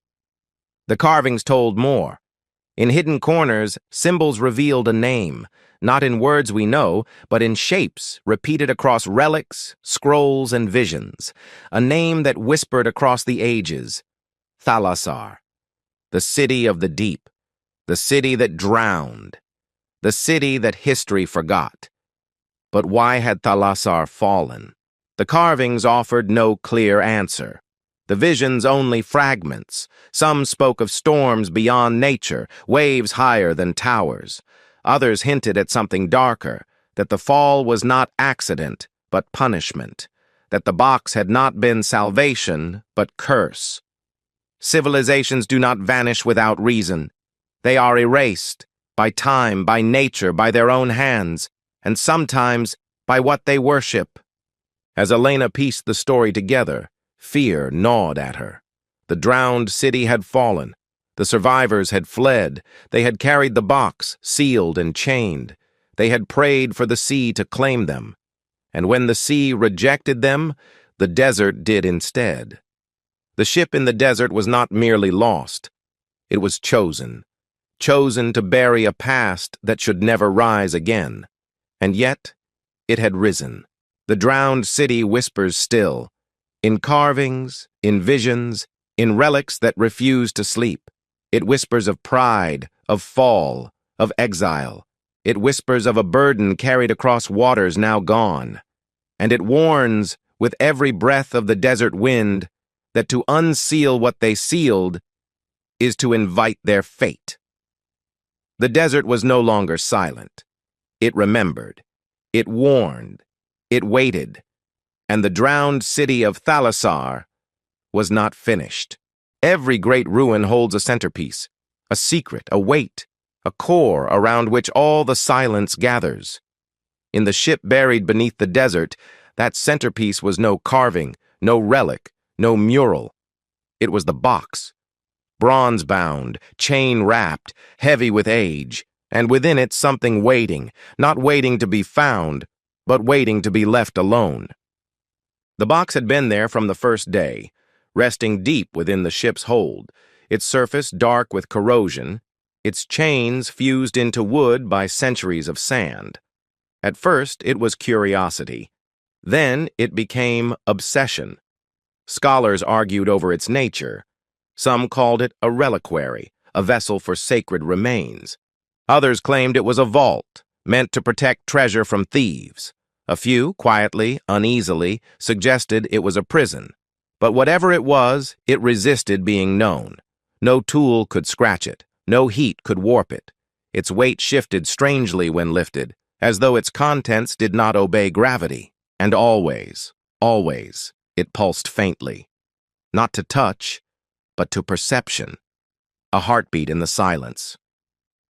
The carvings told more. In hidden corners, symbols revealed a name, not in words we know, but in shapes repeated across relics, scrolls, and visions. A name that whispered across the ages. Thalasar, the city of the deep, the city that drowned, the city that history forgot. But why had Thalasar fallen? The carvings offered no clear answer. The visions only fragments. Some spoke of storms beyond nature, waves higher than towers. Others hinted at something darker, that the fall was not accident, but punishment, that the box had not been salvation, but curse. Civilizations do not vanish without reason. They are erased, by time, by nature, by their own hands, and sometimes by what they worship. As Elena pieced the story together, fear gnawed at her. The drowned city had fallen. The survivors had fled. They had carried the box, sealed and chained. They had prayed for the sea to claim them. And when the sea rejected them, the desert did instead. The ship in the desert was not merely lost. It was chosen to bury a past that should never rise again. And yet, it had risen. The drowned city whispers still, in carvings, in visions, in relics that refuse to sleep. It whispers of pride, of fall, of exile. It whispers of a burden carried across waters now gone. And it warns, with every breath of the desert wind, that to unseal what they sealed is to invite their fate. The desert was no longer silent. It remembered. It warned. It waited. And the drowned city of Thalassar was not finished. Every great ruin holds a centerpiece, a secret, a weight, a core around which all the silence gathers. In the ship buried beneath the desert, that centerpiece was no carving, no relic, no mural. It was the box, bronze-bound, chain-wrapped, heavy with age, and within it something waiting, not waiting to be found, but waiting to be left alone. The box had been there from the first day, resting deep within the ship's hold, its surface dark with corrosion, its chains fused into wood by centuries of sand. At first, it was curiosity. Then it became obsession. Scholars argued over its nature. Some called it a reliquary, a vessel for sacred remains. Others claimed it was a vault, meant to protect treasure from thieves. A few, quietly, uneasily, suggested it was a prison. But whatever it was, it resisted being known. No tool could scratch it. No heat could warp it. Its weight shifted strangely when lifted, as though its contents did not obey gravity. And always, always, it pulsed faintly. Not to touch, but to perception. A heartbeat in the silence.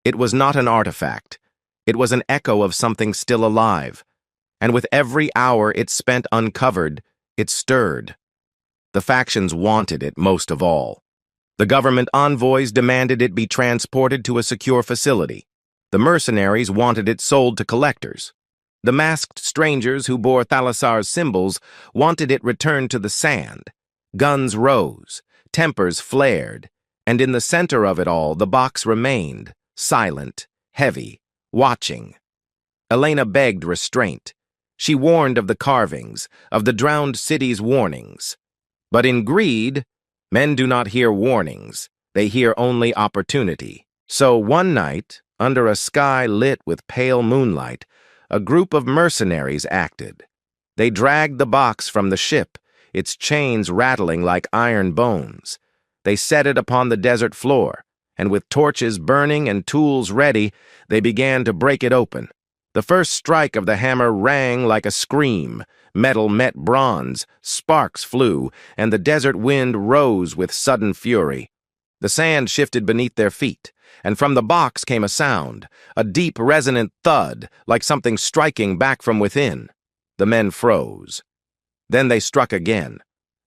It was not an artifact. It was an echo of something still alive. And with every hour it spent uncovered, it stirred. The factions wanted it most of all. The government envoys demanded it be transported to a secure facility. The mercenaries wanted it sold to collectors. The masked strangers who bore Thalassar's symbols wanted it returned to the sand. Guns rose, tempers flared, and in the center of it all the box remained, silent, heavy, watching. Elena begged restraint. She warned of the carvings, of the drowned city's warnings. But in greed, men do not hear warnings. They hear only opportunity. So one night, under a sky lit with pale moonlight, a group of mercenaries acted. They dragged the box from the ship, its chains rattling like iron bones. They set it upon the desert floor, and with torches burning and tools ready, they began to break it open. The first strike of the hammer rang like a scream. Metal met bronze, sparks flew, and the desert wind rose with sudden fury. The sand shifted beneath their feet, and from the box came a sound, a deep resonant thud, like something striking back from within. The men froze. Then they struck again.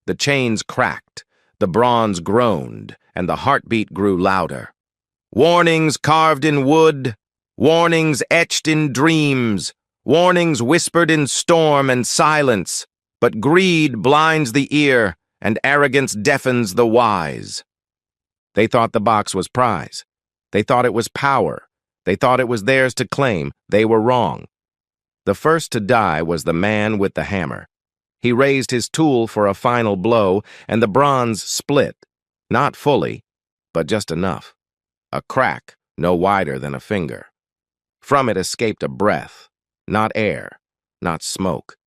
The chains cracked, the bronze groaned, and the heartbeat grew louder. Warnings carved in wood, warnings etched in dreams, warnings whispered in storm and silence, but greed blinds the ear and arrogance deafens the wise. They thought the box was prize. They thought it was power. They thought it was theirs to claim. They were wrong. The first to die was the man with the hammer. He raised his tool for a final blow, and the bronze split, not fully, but just enough. A crack no wider than a finger. From it escaped a breath, not air, not smoke.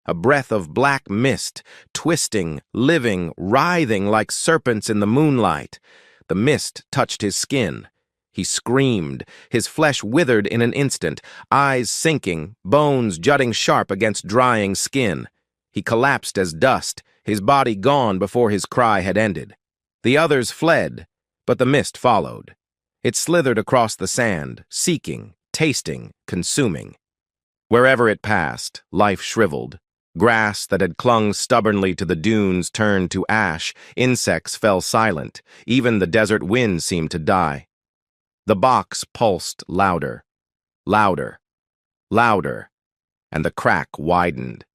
a breath of black mist, twisting, living, writhing like serpents in the moonlight. The mist touched his skin. He screamed, his flesh withered in an instant, eyes sinking, bones jutting sharp against drying skin. He collapsed as dust, his body gone before his cry had ended. The others fled, but the mist followed. It slithered across the sand, seeking, tasting, consuming. Wherever it passed, life shriveled. Grass that had clung stubbornly to the dunes turned to ash, insects fell silent, even the desert wind seemed to die. The box pulsed louder, louder, louder, and the crack widened.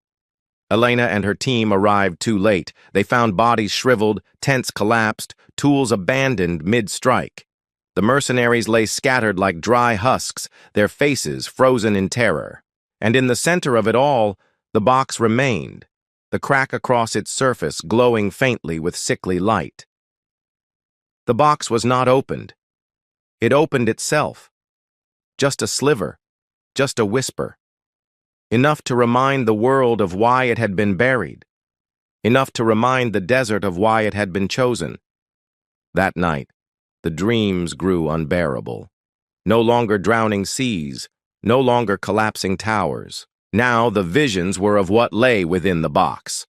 Elena and her team arrived too late. They found bodies shriveled, tents collapsed, tools abandoned mid-strike. The mercenaries lay scattered like dry husks, their faces frozen in terror. And in the center of it all, the box remained, the crack across its surface glowing faintly with sickly light. The box was not opened. It opened itself. Just a sliver, just a whisper. Enough to remind the world of why it had been buried. Enough to remind the desert of why it had been chosen. That night, the dreams grew unbearable. No longer drowning seas, no longer collapsing towers. Now the visions were of what lay within the box.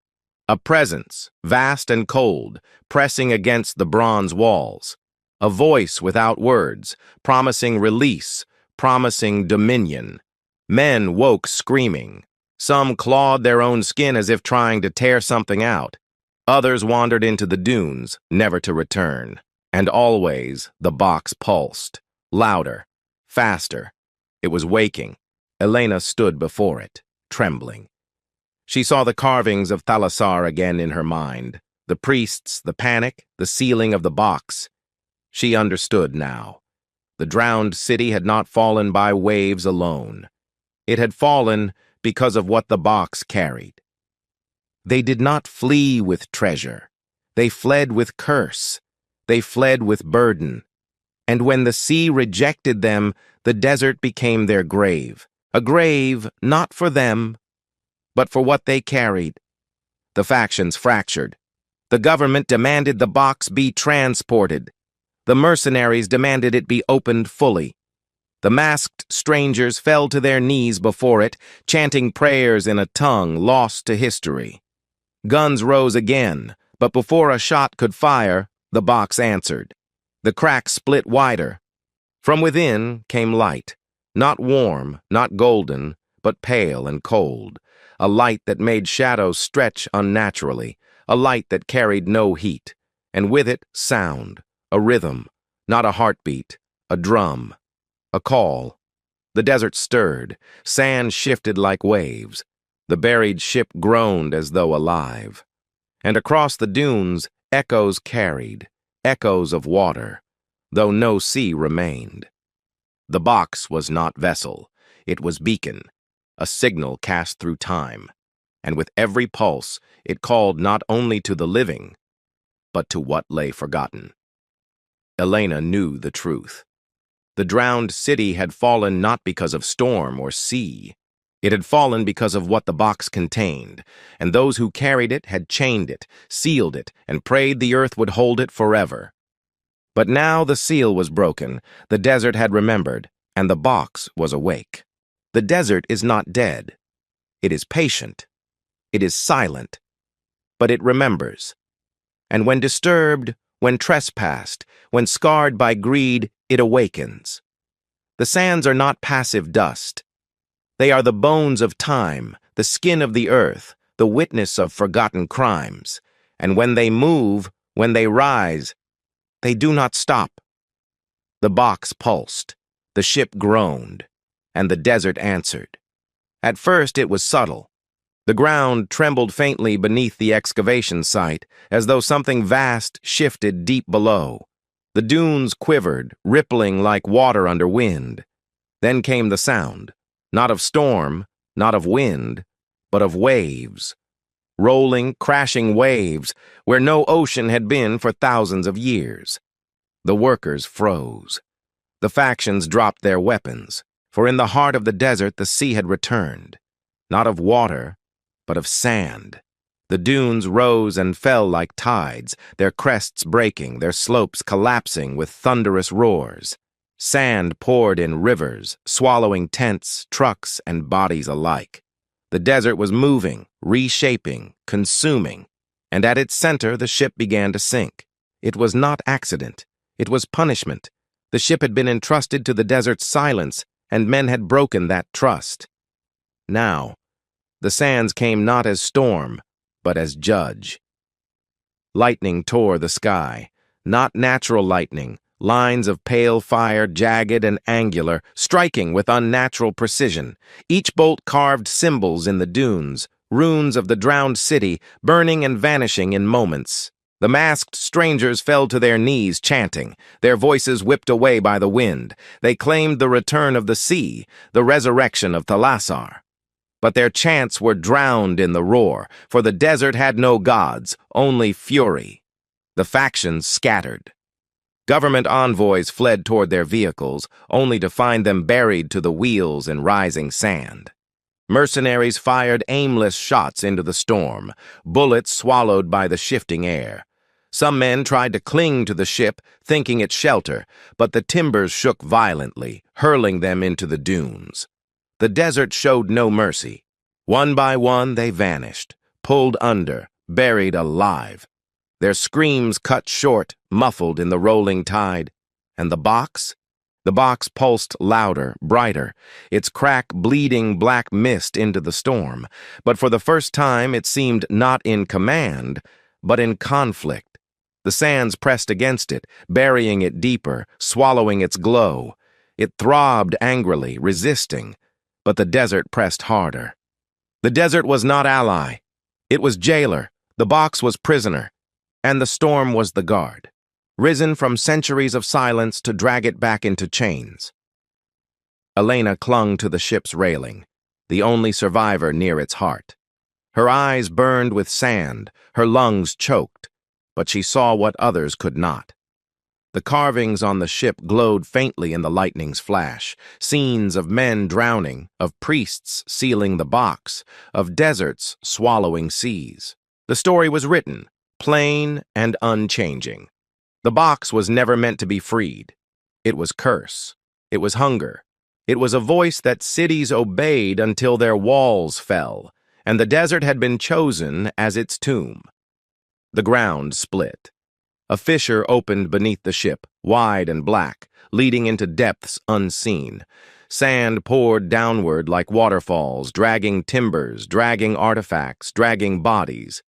A presence, vast and cold, pressing against the bronze walls. A voice without words, promising release, promising dominion. Men woke screaming. Some clawed their own skin as if trying to tear something out. Others wandered into the dunes, never to return. And always the box pulsed. Louder, faster. It was waking. Elena stood before it, trembling. She saw the carvings of Thalasar again in her mind. The priests, the panic, the sealing of the box. She understood now. The drowned city had not fallen by waves alone. It had fallen because of what the box carried. They did not flee with treasure. They fled with curse. They fled with burden. And when the sea rejected them, the desert became their grave. A grave not for them, but for what they carried. The factions fractured. The government demanded the box be transported. The mercenaries demanded it be opened fully. The masked strangers fell to their knees before it, chanting prayers in a tongue lost to history. Guns rose again, but before a shot could fire, the box answered. The crack split wider. From within came light, not warm, not golden, but pale and cold, a light that made shadows stretch unnaturally, a light that carried no heat, and with it sound, a rhythm, not a heartbeat, a drum, a call. The desert stirred, sand shifted like waves, the buried ship groaned as though alive. And across the dunes, echoes carried, echoes of water, though no sea remained. The box was not vessel, it was beacon, a signal cast through time, and with every pulse it called not only to the living, but to what lay forgotten. Elena knew the truth. The drowned city had fallen not because of storm or sea. It had fallen because of what the box contained, and those who carried it had chained it, sealed it, and prayed the earth would hold it forever. But now the seal was broken, the desert had remembered, and the box was awake. The desert is not dead. It is patient. It is silent. But it remembers. And when disturbed, when trespassed, when scarred by greed, it awakens. The sands are not passive dust. They are the bones of time, the skin of the earth, the witness of forgotten crimes. And when they move, when they rise, they do not stop. The box pulsed, the ship groaned, and the desert answered. At first it was subtle. The ground trembled faintly beneath the excavation site, as though something vast shifted deep below. The dunes quivered, rippling like water under wind. Then came the sound, not of storm, not of wind, but of waves. Rolling, crashing waves, where no ocean had been for thousands of years. The workers froze. The factions dropped their weapons, for in the heart of the desert the sea had returned, not of water, but of sand. The dunes rose and fell like tides, their crests breaking, their slopes collapsing with thunderous roars. Sand poured in rivers, swallowing tents, trucks, and bodies alike. The desert was moving, reshaping, consuming, and at its center the ship began to sink. It was not accident. It was punishment. The ship had been entrusted to the desert's silence, and men had broken that trust. Now, the sands came not as storm, but as judge. Lightning tore the sky, not natural lightning, lines of pale fire, jagged and angular, striking with unnatural precision. Each bolt carved symbols in the dunes, runes of the drowned city, burning and vanishing in moments. The masked strangers fell to their knees chanting, their voices whipped away by the wind. They claimed the return of the sea, the resurrection of Thalassar. But their chants were drowned in the roar, for the desert had no gods, only fury. The factions scattered. Government envoys fled toward their vehicles, only to find them buried to the wheels in rising sand. Mercenaries fired aimless shots into the storm, bullets swallowed by the shifting air. Some men tried to cling to the ship, thinking it shelter, but the timbers shook violently, hurling them into the dunes. The desert showed no mercy. One by one they vanished, pulled under, buried alive. Their screams cut short, muffled in the rolling tide. And the box? The box pulsed louder, brighter, its crack bleeding black mist into the storm. But for the first time it seemed not in command, but in conflict. The sands pressed against it, burying it deeper, swallowing its glow. It throbbed angrily, resisting, but the desert pressed harder. The desert was not ally. It was jailer, the box was prisoner, and the storm was the guard, risen from centuries of silence to drag it back into chains. Elena clung to the ship's railing, the only survivor near its heart. Her eyes burned with sand, her lungs choked, but she saw what others could not. The carvings on the ship glowed faintly in the lightning's flash, scenes of men drowning, of priests sealing the box, of deserts swallowing seas. The story was written, plain and unchanging. The box was never meant to be freed. It was curse. It was hunger. It was a voice that cities obeyed until their walls fell, and the desert had been chosen as its tomb. The ground split. A fissure opened beneath the ship, wide and black, leading into depths unseen. Sand poured downward like waterfalls, dragging timbers, dragging artifacts, dragging bodies.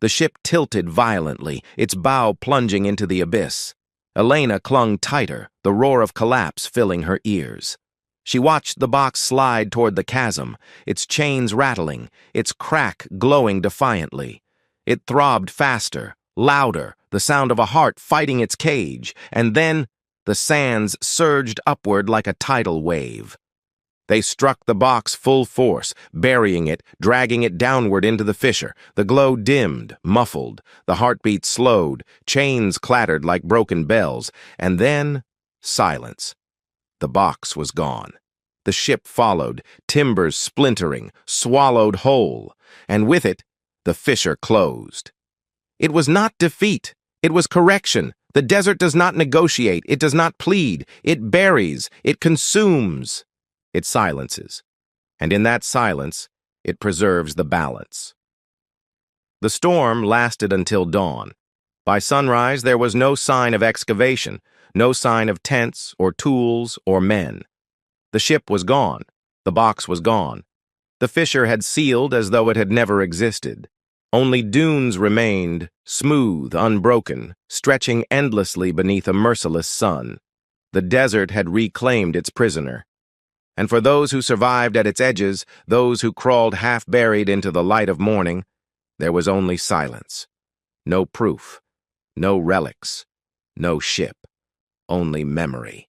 The ship tilted violently, its bow plunging into the abyss. Elena clung tighter, the roar of collapse filling her ears. She watched the box slide toward the chasm, its chains rattling, its crack glowing defiantly. It throbbed faster, louder, the sound of a heart fighting its cage, and then the sands surged upward like a tidal wave. They struck the box full force, burying it, dragging it downward into the fissure. The glow dimmed, muffled, the heartbeat slowed, chains clattered like broken bells, and then silence. The box was gone. The ship followed, timbers splintering, swallowed whole, and with it, the fissure closed. It was not defeat. It was correction. The desert does not negotiate. It does not plead. It buries. It consumes. It silences. And in that silence, it preserves the balance. The storm lasted until dawn. By sunrise, there was no sign of excavation, no sign of tents or tools or men. The ship was gone. The box was gone. The fissure had sealed as though it had never existed. Only dunes remained, smooth, unbroken, stretching endlessly beneath a merciless sun. The desert had reclaimed its prisoner. And for those who survived at its edges, those who crawled half-buried into the light of morning, there was only silence. No proof, no relics, no ship, only memory.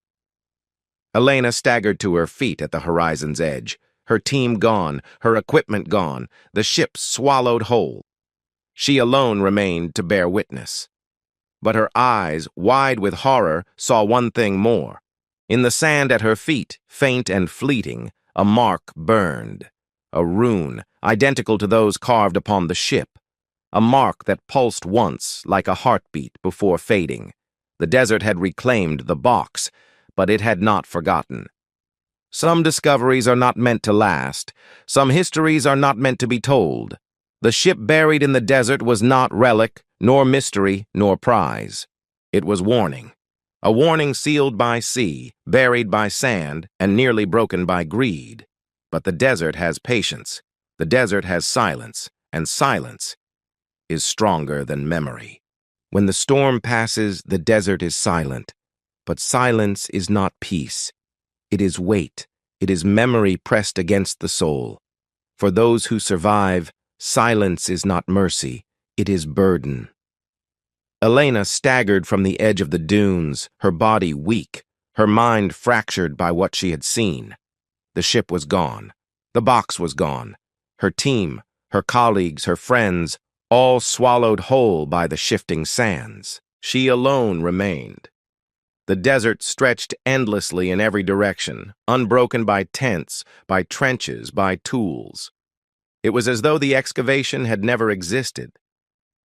Elena staggered to her feet at the horizon's edge. Her team gone, her equipment gone, the ship swallowed whole. She alone remained to bear witness. But her eyes, wide with horror, saw one thing more. In the sand at her feet, faint and fleeting, a mark burned. A rune, identical to those carved upon the ship, a mark that pulsed once like a heartbeat before fading. The desert had reclaimed the box, but it had not forgotten. Some discoveries are not meant to last. Some histories are not meant to be told. The ship buried in the desert was not relic, nor mystery, nor prize. It was warning. A warning sealed by sea, buried by sand, and nearly broken by greed. But the desert has patience. The desert has silence, and silence is stronger than memory. When the storm passes, the desert is silent. But silence is not peace. It is weight. It is memory pressed against the soul. For those who survive, silence is not mercy. It is burden. Elena staggered from the edge of the dunes, her body weak, her mind fractured by what she had seen. The ship was gone. The box was gone. Her team, her colleagues, her friends, all swallowed whole by the shifting sands. She alone remained. The desert stretched endlessly in every direction, unbroken by tents, by trenches, by tools. It was as though the excavation had never existed.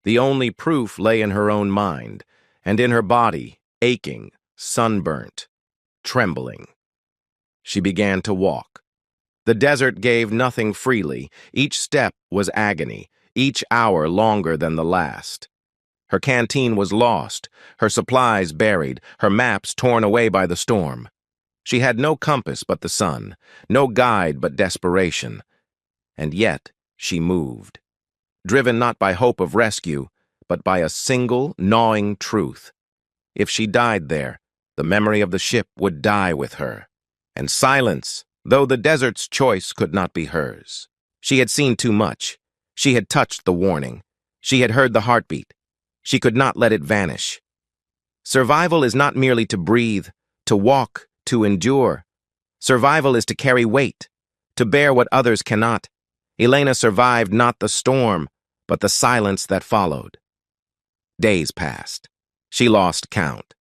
The only proof lay in her own mind, and in her body, aching, sunburnt, trembling. She began to walk. The desert gave nothing freely. Each step was agony, each hour longer than the last. Her canteen was lost, her supplies buried, her maps torn away by the storm. She had no compass but the sun, no guide but desperation. And yet she moved, driven not by hope of rescue, but by a single, gnawing truth. If she died there, the memory of the ship would die with her. And silence, though the desert's choice could not be hers. She had seen too much. She had touched the warning. She had heard the heartbeat. She could not let it vanish. Survival is not merely to breathe, to walk, to endure. Survival is to carry weight, to bear what others cannot. Elena survived not the storm, but the silence that followed. Days passed. She lost count.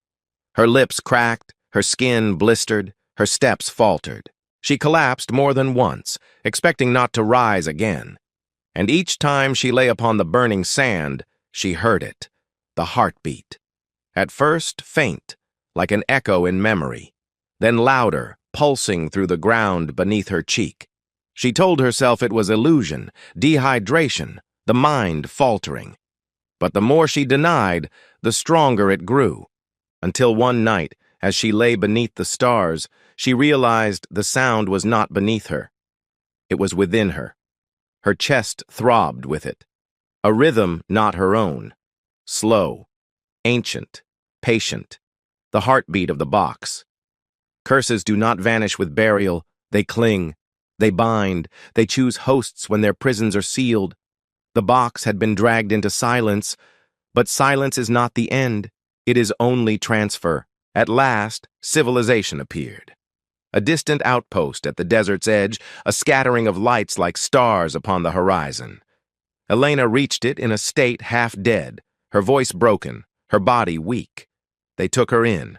Her lips cracked, her skin blistered, her steps faltered. She collapsed more than once, expecting not to rise again. And each time she lay upon the burning sand, she heard it, the heartbeat. At first faint, like an echo in memory, then louder, pulsing through the ground beneath her cheek. She told herself it was illusion, dehydration, the mind faltering. But the more she denied, the stronger it grew, until one night, as she lay beneath the stars, she realized the sound was not beneath her. It was within her. Her chest throbbed with it. A rhythm not her own. Slow, ancient, patient. The heartbeat of the box. Curses do not vanish with burial. They cling. They bind. They choose hosts when their prisons are sealed. The box had been dragged into silence, but silence is not the end. It is only transfer. At last, civilization appeared. A distant outpost at the desert's edge, a scattering of lights like stars upon the horizon. Elena reached it in a state half dead, her voice broken, her body weak. They took her in.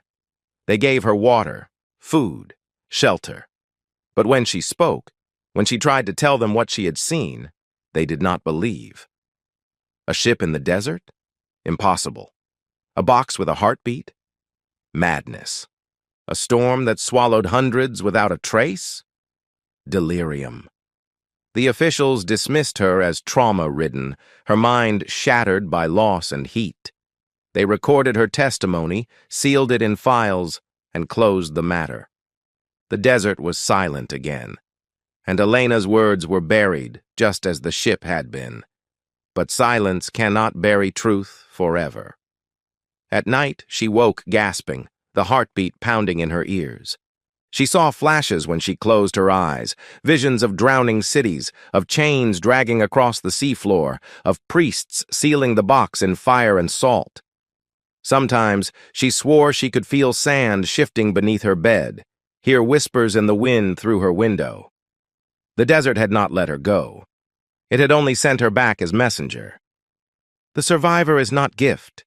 They gave her water, food, shelter. But when she spoke, when she tried to tell them what she had seen, they did not believe. A ship in the desert? Impossible. A box with a heartbeat? Madness. A storm that swallowed hundreds without a trace? Delirium. The officials dismissed her as trauma-ridden, her mind shattered by loss and heat. They recorded her testimony, sealed it in files, and closed the matter. The desert was silent again, and Elena's words were buried just as the ship had been. But silence cannot bury truth forever. At night, she woke gasping, the heartbeat pounding in her ears. She saw flashes when she closed her eyes, visions of drowning cities, of chains dragging across the seafloor, of priests sealing the box in fire and salt. Sometimes she swore she could feel sand shifting beneath her bed, hear whispers in the wind through her window. The desert had not let her go. It had only sent her back as messenger. The survivor is not gift.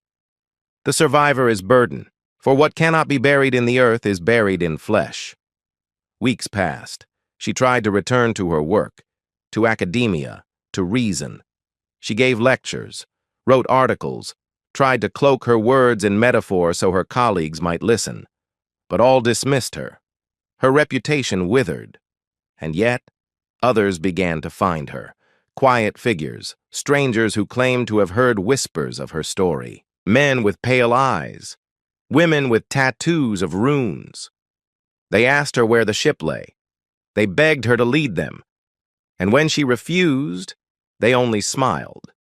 The survivor is burden, for what cannot be buried in the earth is buried in flesh. Weeks passed. She tried to return to her work. to academia, to reason. She gave lectures, wrote articles, tried to cloak her words in metaphor so her colleagues might listen. But all dismissed her. Her reputation withered. And yet, others began to find her. Quiet figures, strangers who claimed to have heard whispers of her story. Men with pale eyes, women with tattoos of runes. They asked her where the ship lay. They begged her to lead them. And when she refused, they only smiled.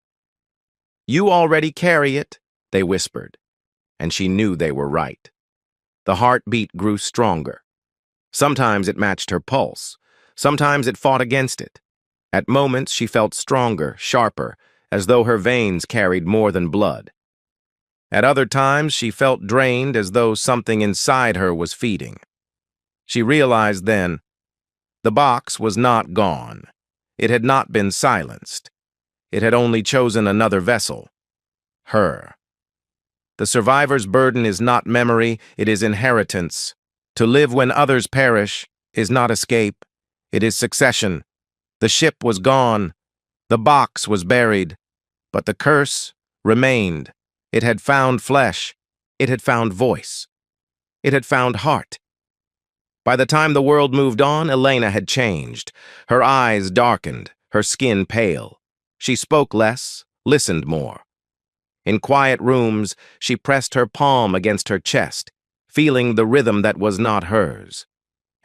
"You already carry it," they whispered. And she knew they were right. The heartbeat grew stronger. Sometimes it matched her pulse. Sometimes it fought against it. At moments she felt stronger, sharper, as though her veins carried more than blood. At other times she felt drained, as though something inside her was feeding. She realized then, the box was not gone. It had not been silenced. It had only chosen another vessel. Her. The survivor's burden is not memory, it is inheritance. To live when others perish is not escape, it is succession. The ship was gone, the box was buried, but the curse remained. It had found flesh, it had found voice, it had found heart. By the time the world moved on, Elena had changed. Her eyes darkened, her skin pale. She spoke less, listened more. In quiet rooms, she pressed her palm against her chest, feeling the rhythm that was not hers.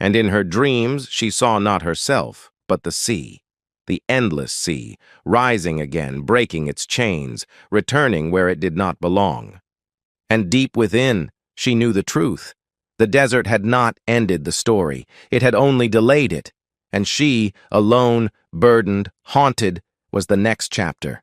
And in her dreams, she saw not herself, but the sea, the endless sea, rising again, breaking its chains, returning where it did not belong. And deep within, she knew the truth. The desert had not ended the story. It had only delayed it. And she, alone, burdened, haunted, was the next chapter.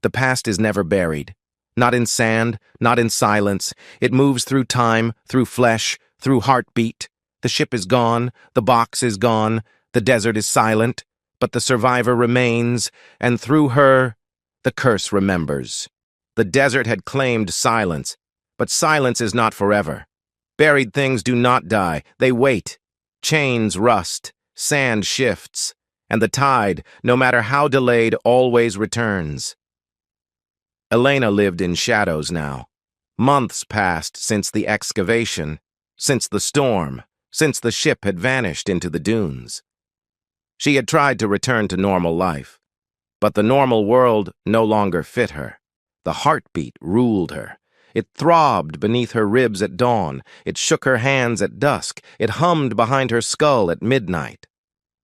The past is never buried. Not in sand, not in silence. It moves through time, through flesh, through heartbeat. The ship is gone, the box is gone, the desert is silent, but the survivor remains, and through her, the curse remembers. The desert had claimed silence, but silence is not forever. Buried things do not die, they wait. Chains rust, sand shifts, and the tide, no matter how delayed, always returns. Elena lived in shadows now. Months passed since the excavation, since the storm, since the ship had vanished into the dunes. She had tried to return to normal life, but the normal world no longer fit her. The heartbeat ruled her. It throbbed beneath her ribs at dawn. It shook her hands at dusk. It hummed behind her skull at midnight.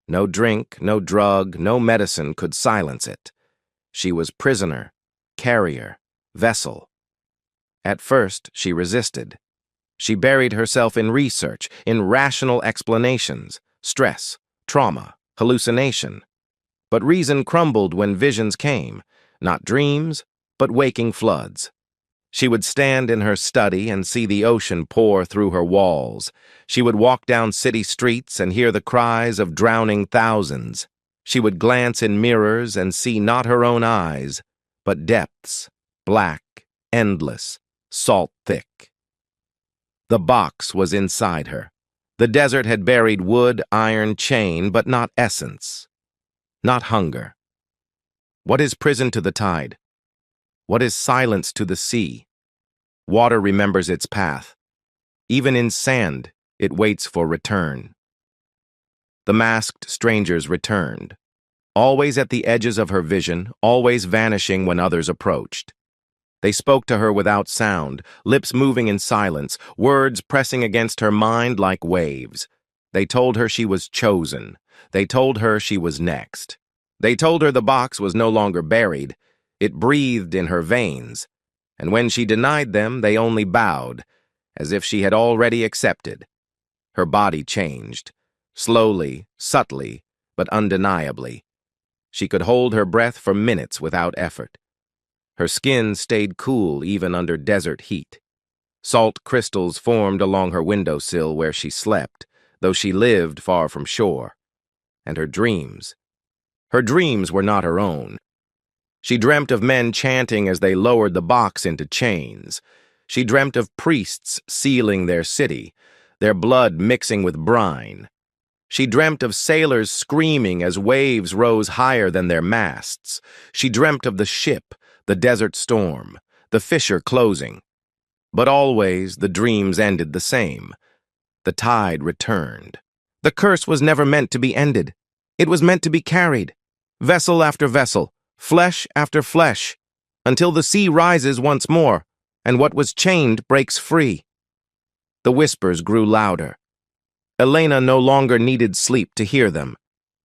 No drink, no drug, no medicine could silence it. She was prisoner, carrier, vessel. At first, she resisted. She buried herself in research, in rational explanations, stress, trauma, hallucination. But reason crumbled when visions came, not dreams, but waking floods. She would stand in her study and see the ocean pour through her walls. She would walk down city streets and hear the cries of drowning thousands. She would glance in mirrors and see not her own eyes, but depths, black, endless, salt-thick. The box was inside her. The desert had buried wood, iron, chain, but not essence, not hunger. What is prison to the tide? What is silence to the sea? Water remembers its path. Even in sand, it waits for return. The masked strangers returned, always at the edges of her vision, always vanishing when others approached. They spoke to her without sound, lips moving in silence, words pressing against her mind like waves. They told her she was chosen. They told her she was next. They told her the box was no longer buried. It breathed in her veins. And when she denied them, they only bowed, as if she had already accepted. Her body changed, slowly, subtly, but undeniably. She could hold her breath for minutes without effort. Her skin stayed cool even under desert heat. Salt crystals formed along her windowsill where she slept, though she lived far from shore. And her dreams were not her own. She dreamt of men chanting as they lowered the box into chains. She dreamt of priests sealing their city, their blood mixing with brine. She dreamt of sailors screaming as waves rose higher than their masts. She dreamt of the ship, the desert storm, the fissure closing. But always the dreams ended the same. The tide returned. The curse was never meant to be ended. It was meant to be carried, vessel after vessel, flesh after flesh, until the sea rises once more, and what was chained breaks free. The whispers grew louder. Elena no longer needed sleep to hear them.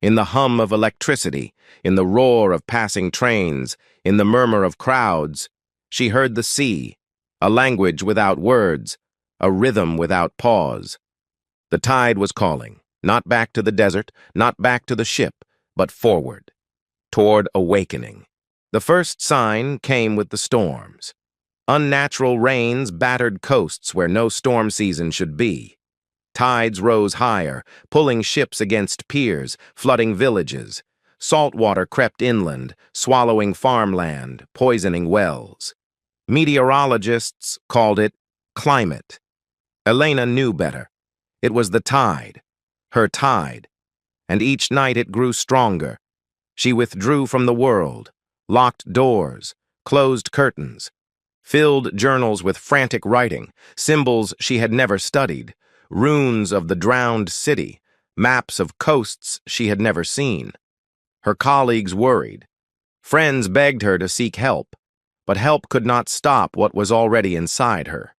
In the hum of electricity, in the roar of passing trains, in the murmur of crowds, she heard the sea, a language without words, a rhythm without pause. The tide was calling, not back to the desert, not back to the ship, but forward, toward awakening. The first sign came with the storms. Unnatural rains battered coasts where no storm season should be. Tides rose higher, pulling ships against piers, flooding villages. Salt water crept inland, swallowing farmland, poisoning wells. Meteorologists called it climate. Elena knew better. It was the tide, her tide, and each night it grew stronger. She withdrew from the world, locked doors, closed curtains, filled journals with frantic writing, symbols she had never studied, runes of the drowned city, maps of coasts she had never seen. Her colleagues worried. Friends begged her to seek help, but help could not stop what was already inside her.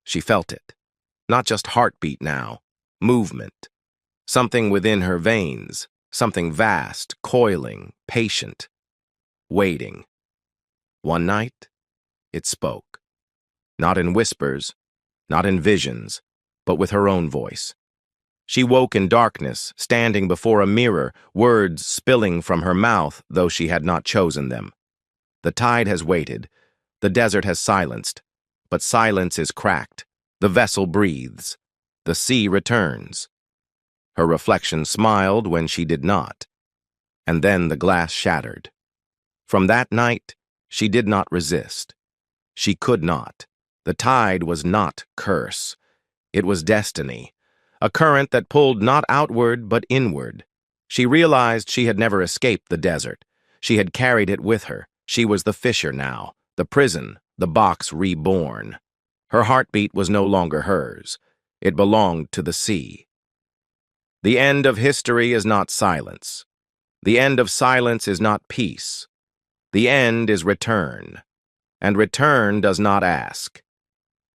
She felt it. Not just heartbeat now, movement. Something within her veins, something vast, coiling, patient, waiting. One night, it spoke. Not in whispers, not in visions, but with her own voice. She woke in darkness, standing before a mirror, words spilling from her mouth, though she had not chosen them. The tide has waited, the desert has silenced, but silence is cracked. The vessel breathes. The sea returns. Her reflection smiled when she did not. And then the glass shattered. From that night, she did not resist. She could not. The tide was not curse. It was destiny, a current that pulled not outward but inward. She realized she had never escaped the desert. She had carried it with her. She was the fisher now, the prison, the box reborn. Her heartbeat was no longer hers. It belonged to the sea. The end of history is not silence. The end of silence is not peace. The end is return. And return does not ask.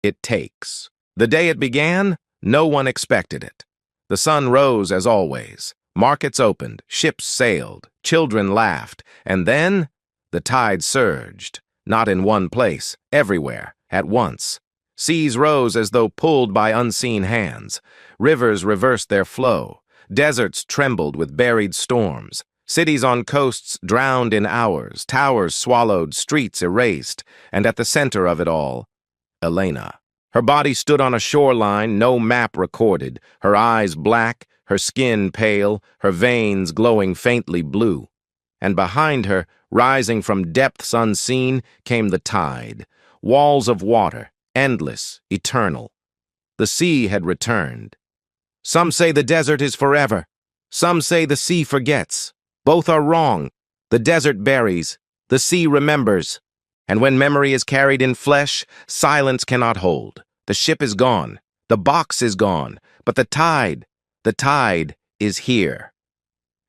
It takes. The day it began, no one expected it. The sun rose as always. Markets opened, ships sailed, children laughed, and then the tide surged, not in one place, everywhere, at once. Seas rose as though pulled by unseen hands. Rivers reversed their flow. Deserts trembled with buried storms. Cities on coasts drowned in hours. Towers swallowed, streets erased. And at the center of it all, Elena. Her body stood on a shoreline no map recorded, her eyes black, her skin pale, her veins glowing faintly blue. And behind her, rising from depths unseen, came the tide. Walls of water, endless, eternal. The sea had returned. Some say the desert is forever. Some say the sea forgets. Both are wrong. The desert buries. The sea remembers. And when memory is carried in flesh, silence cannot hold. The ship is gone. The box is gone. But the tide is here.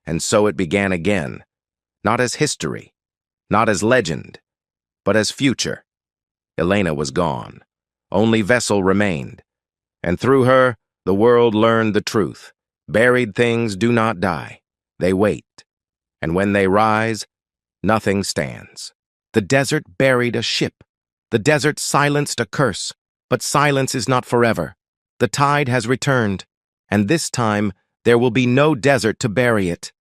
And so it began again. Not as history, not as legend, but as future. Elena was gone. Only vessel remained. And through her, the world learned the truth. Buried things do not die. They wait. And when they rise, nothing stands. The desert buried a ship. The desert silenced a curse. But silence is not forever. The tide has returned. And this time, there will be no desert to bury it.